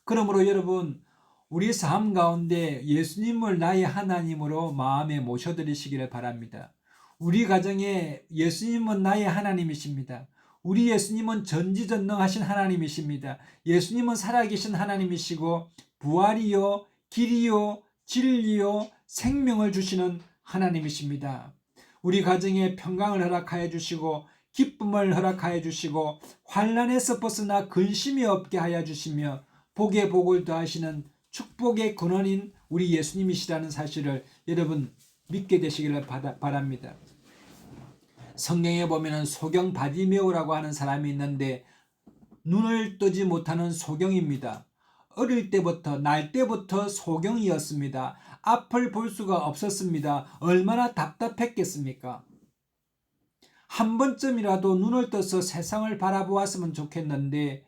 그러므로 여러분, 우리 삶 가운데 예수님을 나의 하나님으로 마음에 모셔드리시기를 바랍니다. 우리 가정에 예수님은 나의 하나님이십니다. 우리 예수님은 전지전능하신 하나님이십니다. 예수님은 살아계신 하나님이시고 부활이요 길이요 진리요 생명을 주시는 하나님이십니다. 우리 가정에 평강을 허락하여 주시고 기쁨을 허락하여 주시고 환난에서 벗어나 근심이 없게 하여 주시며 복의 복을 더하시는 축복의 근원인 우리 예수님이시라는 사실을 여러분 믿게 되시기를 바랍니다. 성경에 보면 소경 바디메오라고 하는 사람이 있는데 눈을 뜨지 못하는 소경입니다. 어릴 때부터, 날 때부터 소경이었습니다. 앞을 볼 수가 없었습니다. 얼마나 답답했겠습니까? 한 번쯤이라도 눈을 떠서 세상을 바라보았으면 좋겠는데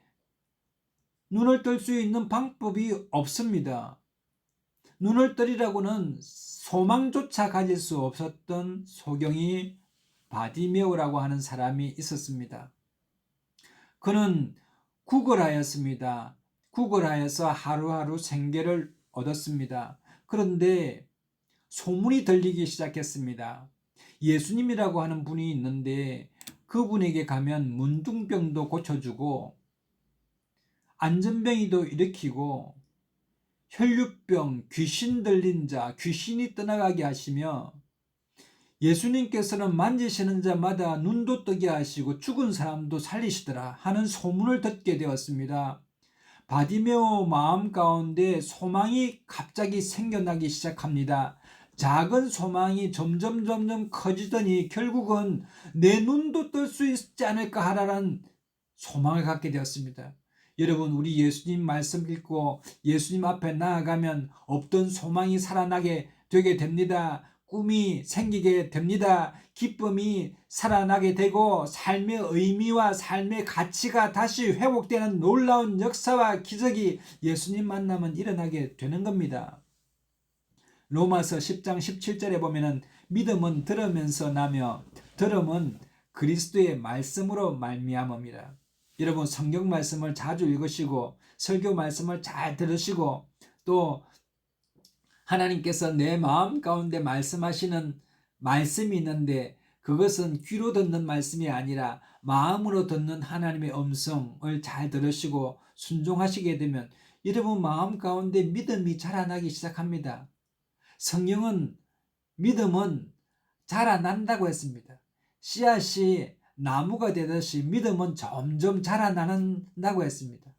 눈을 뜰 수 있는 방법이 없습니다. 눈을 뜨리라고는 소망조차 가질 수 없었던 소경이 바디메오라고 하는 사람이 있었습니다. 그는 구걸하였습니다. 구걸하여서 하루하루 생계를 얻었습니다. 그런데 소문이 들리기 시작했습니다. 예수님이라고 하는 분이 있는데 그분에게 가면 문둥병도 고쳐주고 안전병이도 일으키고 혈류병, 귀신 들린 자, 귀신이 떠나가게 하시며 예수님께서는 만지시는 자마다 눈도 뜨게 하시고 죽은 사람도 살리시더라 하는 소문을 듣게 되었습니다. 바디메오 마음 가운데 소망이 갑자기 생겨나기 시작합니다. 작은 소망이 점점 커지더니 결국은 내 눈도 뜰 수 있지 않을까 하라는 소망을 갖게 되었습니다. 여러분, 우리 예수님 말씀 읽고 예수님 앞에 나아가면 없던 소망이 살아나게 되게 됩니다. 꿈이 생기게 됩니다. 기쁨이 살아나게 되고 삶의 의미와 삶의 가치가 다시 회복되는 놀라운 역사와 기적이 예수님 만나면 일어나게 되는 겁니다. 로마서 10장 17절에 보면은 믿음은 들으면서 나며 들음은 그리스도의 말씀으로 말미암음이라. 여러분 성경 말씀을 자주 읽으시고 설교 말씀을 잘 들으시고 또 하나님께서 내 마음 가운데 말씀하시는 말씀이 있는데 그것은 귀로 듣는 말씀이 아니라 마음으로 듣는 하나님의 음성을 잘 들으시고 순종하시게 되면 여러분 마음 가운데 믿음이 자라나기 시작합니다. 성경은 믿음은 자라난다고 했습니다. 씨앗이 나무가 되듯이 믿음은 점점 자라난다고 했습니다.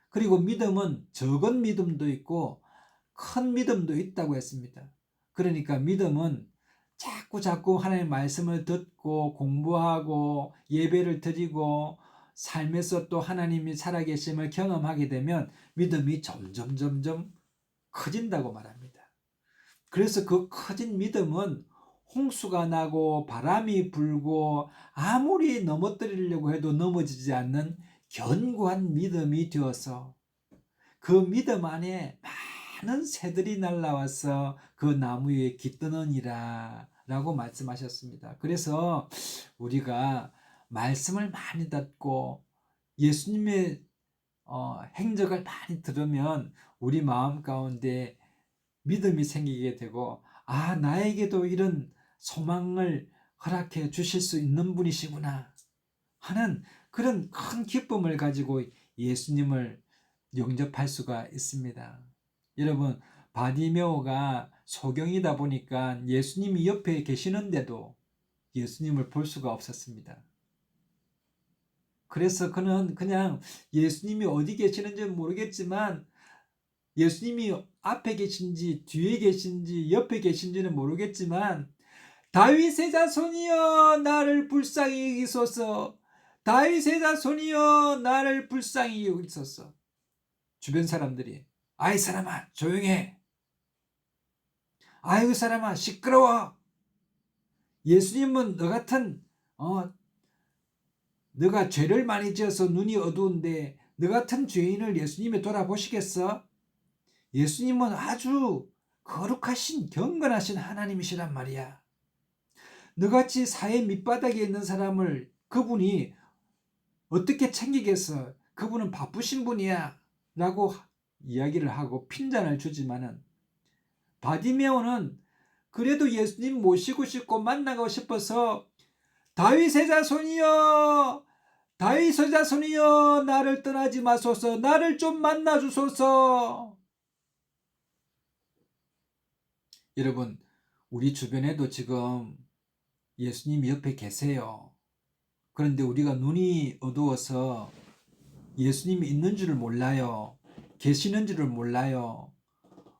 그리고 믿음은 적은 믿음도 있고 큰 믿음도 있다고 했습니다. 그러니까 믿음은 자꾸 하나님의 말씀을 듣고 공부하고 예배를 드리고 삶에서 또 하나님이 살아계심을 경험하게 되면 믿음이 점점 커진다고 말합니다. 그래서 그 커진 믿음은 홍수가 나고 바람이 불고 아무리 넘어뜨리려고 해도 넘어지지 않는 견고한 믿음이 되어서 그 믿음 안에 많은 새들이 날라와서 그 나무 위에 깃드느니라 라고 말씀하셨습니다. 그래서 우리가 말씀을 많이 듣고 예수님의 행적을 많이 들으면 우리 마음 가운데 믿음이 생기게 되고 나에게도 이런 소망을 허락해 주실 수 있는 분이시구나 하는 그런 큰 기쁨을 가지고 예수님을 영접할 수가 있습니다. 여러분 바디메오가 소경이다 보니까 예수님이 옆에 계시는데도 예수님을 볼 수가 없었습니다. 그래서 그는 그냥 예수님이 어디 계시는지 모르겠지만 예수님이 앞에 계신지 뒤에 계신지 옆에 계신지는 모르겠지만 다윗의 자손이여 나를 불쌍히 여기소서, 다윗의 자손이여 나를 불쌍히 여기소서. 주변 사람들이 아이 사람아 조용해, 아이고 사람아 시끄러워, 예수님은 너 같은 너가 죄를 많이 지어서 눈이 어두운데 너 같은 죄인을 예수님이 돌아보시겠어? 예수님은 아주 거룩하신 경건하신 하나님이시란 말이야. 너같이 사회 밑바닥에 있는 사람을 그분이 어떻게 챙기겠어? 그분은 바쁘신 분이야 라고 이야기를 하고 핀잔을 주지만은 바디메오는 그래도 예수님 모시고 싶고 만나고 싶어서 다윗의 자손이여, 다윗의 자손이여 나를 떠나지 마소서, 나를 좀 만나 주소서. 여러분 우리 주변에도 지금 예수님이 옆에 계세요. 그런데 우리가 눈이 어두워서 예수님이 있는 줄을 몰라요. 계시는 줄을 몰라요.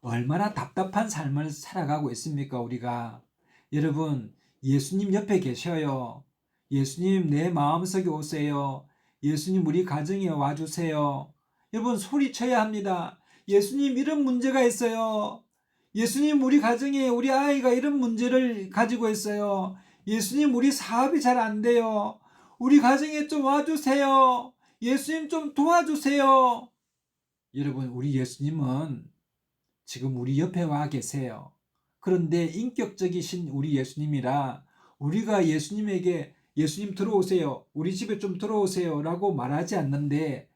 얼마나 답답한 삶을 살아가고 있습니까 우리가. 여러분 예수님 옆에 계셔요. 예수님 내 마음속에 오세요. 예수님 우리 가정에 와주세요. 여러분 소리쳐야 합니다. 예수님 이런 문제가 있어요. 예수님 우리 가정에 우리 아이가 이런 문제를 가지고 있어요. 예수님 우리 사업이 잘 안 돼요. 우리 가정에 좀 와주세요. 예수님 좀 도와주세요. 여러분 우리 예수님은 지금 우리 옆에 와 계세요. 그런데 인격적이신 우리 예수님이라 우리가 예수님에게 예수님 들어오세요, 우리 집에 좀 들어오세요 라고 말하지 않는데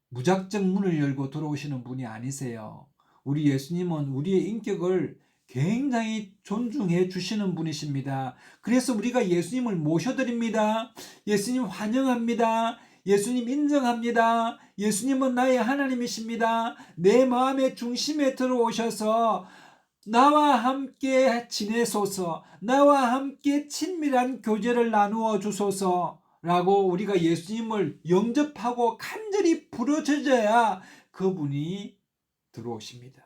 무작정 문을 열고 들어오시는 분이 아니세요. 우리 예수님은 우리의 인격을 굉장히 존중해 주시는 분이십니다. 그래서 우리가 예수님을 모셔드립니다. 예수님 환영합니다. 예수님 인정합니다. 예수님은 나의 하나님이십니다. 내 마음의 중심에 들어오셔서 나와 함께 지내소서, 나와 함께 친밀한 교제를 나누어 주소서 라고 우리가 예수님을 영접하고 간절히 부르짖어야 그분이 들어오십니다.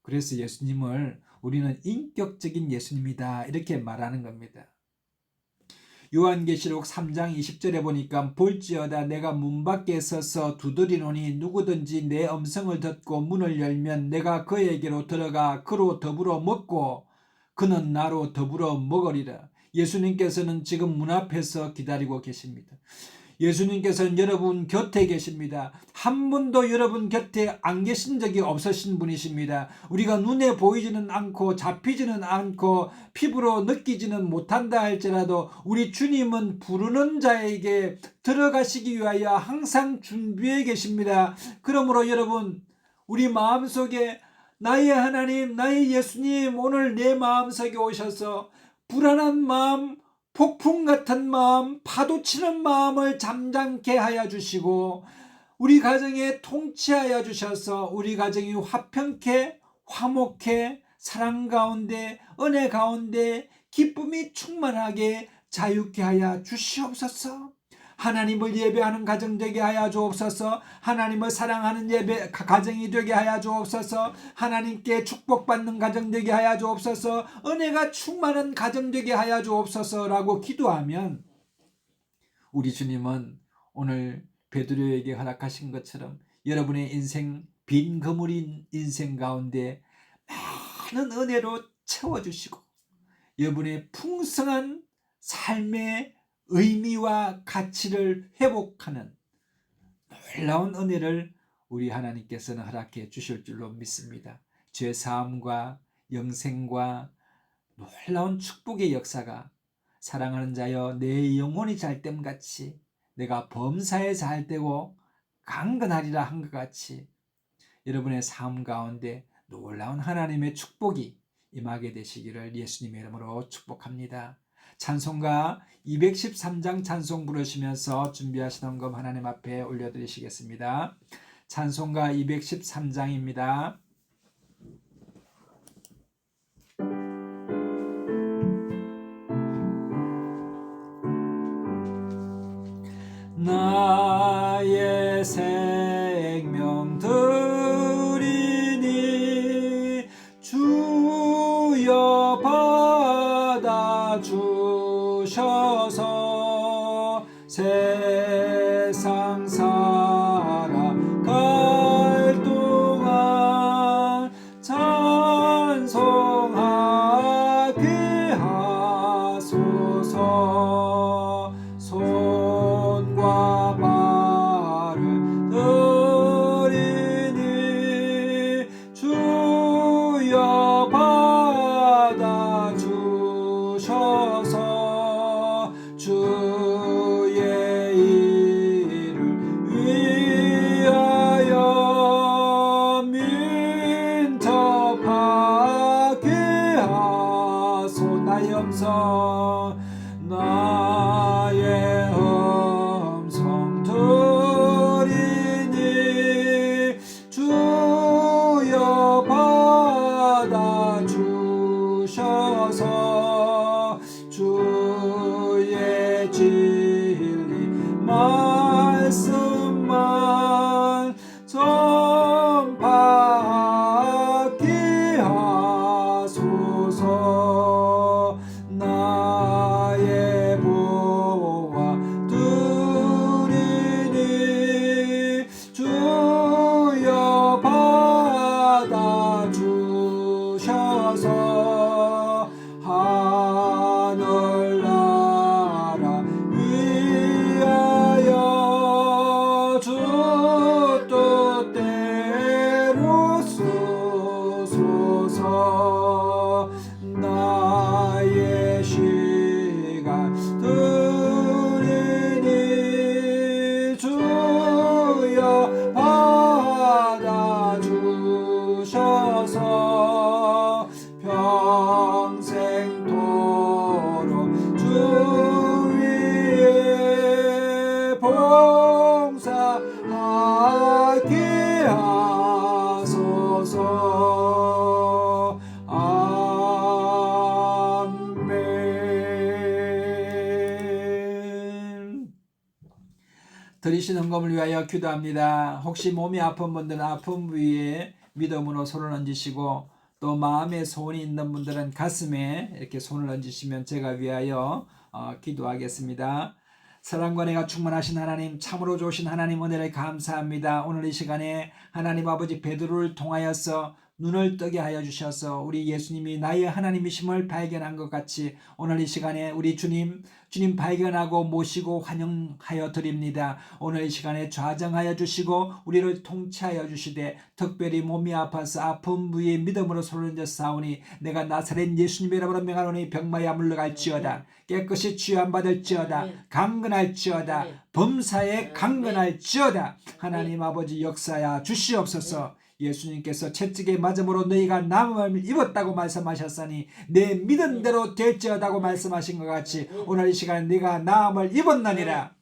그래서 예수님을 우리는 인격적인 예수님이다 이렇게 말하는 겁니다. 요한계시록 3장 20절에 보니까 볼지어다 내가 문 밖에 서서 두드리노니 누구든지 내 음성을 듣고 문을 열면 내가 그에게로 들어가 그로 더불어 먹고 그는 나로 더불어 먹으리라. 예수님께서는 지금 문 앞에서 기다리고 계십니다. 예수님께서는 여러분 곁에 계십니다. 한 번도 여러분 곁에 안 계신 적이 없으신 분이십니다. 우리가 눈에 보이지는 않고 잡히지는 않고 피부로 느끼지는 못한다 할지라도 우리 주님은 부르는 자에게 들어가시기 위하여 항상 준비해 계십니다. 그러므로 여러분, 우리 마음속에 나의 하나님, 나의 예수님, 오늘 내 마음속에 오셔서 불안한 마음, 폭풍 같은 마음, 파도치는 마음을 잠잠케 하여 주시고 우리 가정에 통치하여 주셔서 우리 가정이 화평케, 화목케, 사랑 가운데, 은혜 가운데 기쁨이 충만하게 자유케 하여 주시옵소서. 하나님을 예배하는 가정 되게 하여 주옵소서. 하나님을 사랑하는 예배 가정이 되게 하여 주옵소서. 하나님께 축복받는 가정 되게 하여 주옵소서. 은혜가 충만한 가정 되게 하여 주옵소서라고 기도하면 우리 주님은 오늘 베드로에게 허락하신 것처럼 여러분의 인생, 빈 그물인 인생 가운데 많은 은혜로 채워주시고 여러분의 풍성한 삶의 의미와 가치를 회복하는 놀라운 은혜를 우리 하나님께서는 허락해 주실 줄로 믿습니다. 죄사함과 영생과 놀라운 축복의 역사가 사랑하는 자여 내 영혼이 잘됨같이 내가 범사에 잘되고 강건하리라 한 것 같이 여러분의 삶 가운데 놀라운 하나님의 축복이 임하게 되시기를 예수님의 이름으로 축복합니다. 찬송가 213장 찬송 부르시면서 준비하신 헌금 하나님 앞에 올려드리시겠습니다. 찬송가 213장입니다. 나의 생명 드리니 주여 받아 주셔서 세상 살아갈 동안 찬송하게 하소서. 손과 발을 드리니 주여 받아 주셔서 주의 일을 위하여 민첩하게 하소. 나의 음성 나의 음성 드리니 주여 받아 주셔서 주의 진리 말씀만 전파하게 하소서. 나의 보화 드리니 주여 받아 주셔서 하늘나라 위하여 주 뜻대로 쓰소서. 나의 시간 드리니 주여 받아 주셔서 평생토록 주 위에 봉사하게 하소서. 아멘. 드리신 헌금을 위하여 기도합니다. 혹시 몸이 아픈 분들은 아픈 부위에 믿음으로 손을 얹으시고 또 마음에 소원이 있는 분들은 가슴에 이렇게 손을 얹으시면 제가 위하여 기도하겠습니다. 사랑과 은혜가 충만하신 하나님, 참으로 좋으신 하나님 은혜를 감사합니다. 오늘 이 시간에 하나님 아버지 베드로를 통하여서 눈을 뜨게 하여 주셔서 우리 예수님이 나의 하나님이심을 발견한 것 같이 오늘 이 시간에 우리 주님 발견하고 모시고 환영하여 드립니다. 오늘 이 시간에 좌정하여 주시고 우리를 통치하여 주시되 특별히 몸이 아파서 아픈 부위에 믿음으로 손을 얹어 싸우니 내가 나사렛 예수님의 이름으로 명하노니 병마야 물러갈지어다. 깨끗이 치유함받을지어다. 강건할지어다. 범사에 강건할지어다. 하나님 아버지 역사야 주시옵소서. 예수님께서 채찍에 맞음으로 너희가 나음을 입었다고 말씀하셨으니 내 믿은 대로 될지어다고 말씀하신 것 같이 오늘 이 시간에 네가 나음을 입었느니라.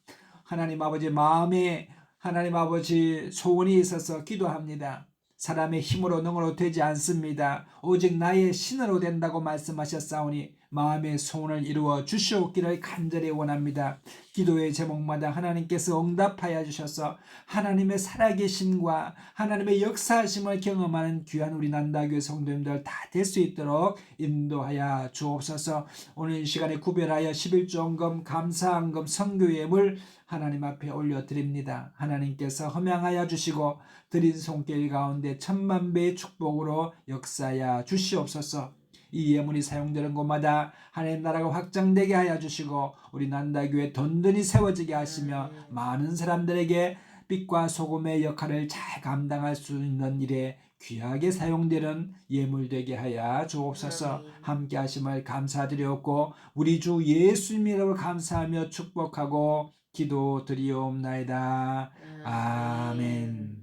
하나님 아버지 마음에 하나님 아버지 소원이 있어서 기도합니다. 사람의 힘으로 능으로 되지 않습니다. 오직 나의 신으로 된다고 말씀하셨사오니 마음의 소원을 이루어 주시옵기를 간절히 원합니다. 기도의 제목마다 하나님께서 응답하여 주셔서 하나님의 살아계심과 하나님의 역사하심을 경험하는 귀한 우리 난다교회 성도님들 다 될 수 있도록 인도하여 주옵소서. 오늘 이 시간에 구별하여 11조헌금 감사헌금 선교예물 하나님 앞에 올려드립니다. 하나님께서 허명하여 주시고 드린 손길 가운데 천만배의 축복으로 역사하여 주시옵소서. 이 예물이 사용되는 곳마다 하나님 나라가 확장되게 하여 주시고 우리 난다교회 든든히 세워지게 하시며 많은 사람들에게 빛과 소금의 역할을 잘 감당할 수 있는 일에 귀하게 사용되는 예물 되게 하여 주옵소서. 함께 하심을 감사드리옵고 우리 주 예수님이라고 감사하며 축복하고 기도드리옵나이다. 아멘.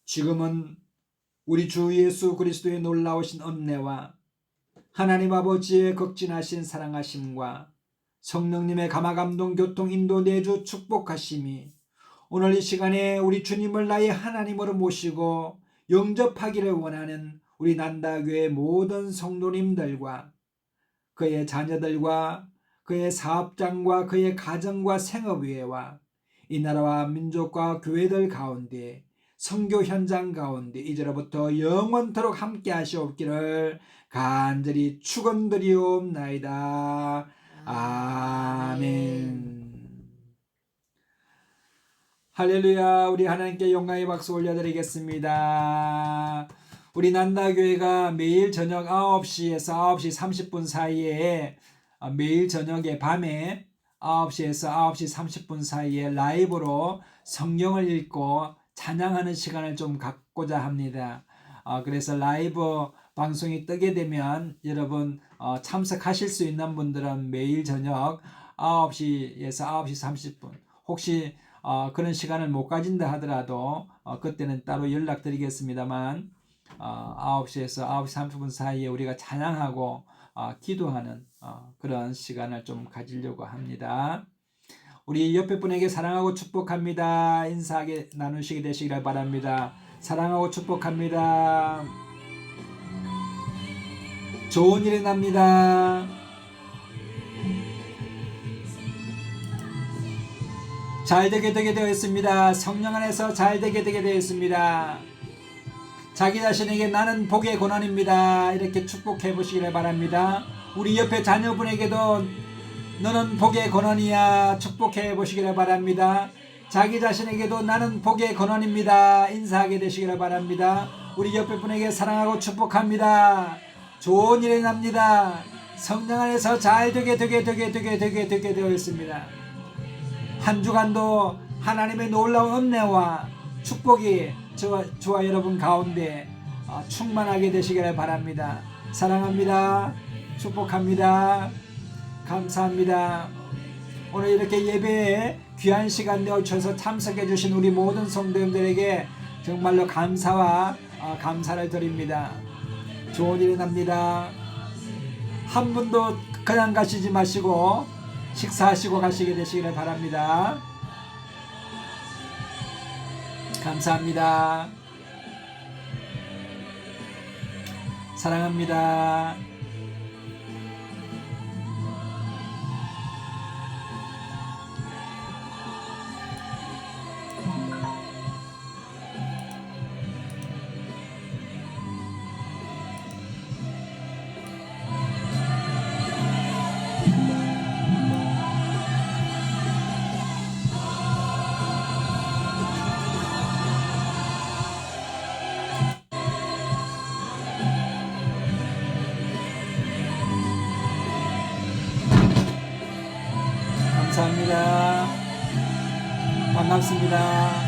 지금은 우리 주 예수 그리스도의 놀라우신 은혜와 하나님 아버지의 극진하신 사랑하심과 성령님의 감화감동 교통 인도 내주 축복하심이 오늘 이 시간에 우리 주님을 나의 하나님으로 모시고 영접하기를 원하는 우리 난다교회 모든 성도님들과 그의 자녀들과 그의 사업장과 그의 가정과 생업위에와 이 나라와 민족과 교회들 가운데 선교 현장 가운데 이제로부터 영원토록 함께 하시옵기를 간절히 축원드리옵나이다. 아멘. 할렐루야. 우리 하나님께 영광의 박수 올려드리겠습니다. 우리 난다교회가 매일 저녁 9시에서 9시 30분 사이에 매일 저녁에 밤에 9시에서 9시 30분 사이에 라이브로 성경을 읽고 찬양하는 시간을 좀 갖고자 합니다. 그래서 라이브 방송이 뜨게 되면 여러분 참석하실 수 있는 분들은 매일 저녁 9시에서 9시 30분 혹시 그런 시간을 못 가진다 하더라도 그때는 따로 연락드리겠습니다만 9시에서 9시 30분 사이에 우리가 찬양하고 기도하는 그런 시간을 좀 가지려고 합니다. 우리 옆에 분에게 사랑하고 축복합니다. 인사하게 나누시게 되시기를 바랍니다. 사랑하고 축복합니다. 좋은 일이 납니다. 잘되게 되어 있습니다. 성령 안에서 잘되게 되어 있습니다. 자기 자신에게 나는 복의 권한입니다. 이렇게 축복해 보시기를 바랍니다. 우리 옆에 자녀분에게도 너는 복의 권한이야 축복해 보시기를 바랍니다. 자기 자신에게도 나는 복의 권한입니다. 인사하게 되시기를 바랍니다. 우리 옆에 분에게 사랑하고 축복합니다. 좋은 일이 납니다. 성령 안에서 잘되게 되어 있습니다. 한 주간도 하나님의 놀라운 은혜와 축복이 저와 여러분 가운데 충만하게 되시기를 바랍니다. 사랑합니다. 축복합니다. 감사합니다. 오늘 이렇게 예배에 귀한 시간 내어주셔서 참석해 주신 우리 모든 성도님들에게 정말로 감사와 감사를 드립니다. 좋은 일이 납니다. 한 분도 그냥 가시지 마시고 식사하시고 가시게 되시기를 바랍니다. 감사합니다. 사랑합니다. 반갑습니다.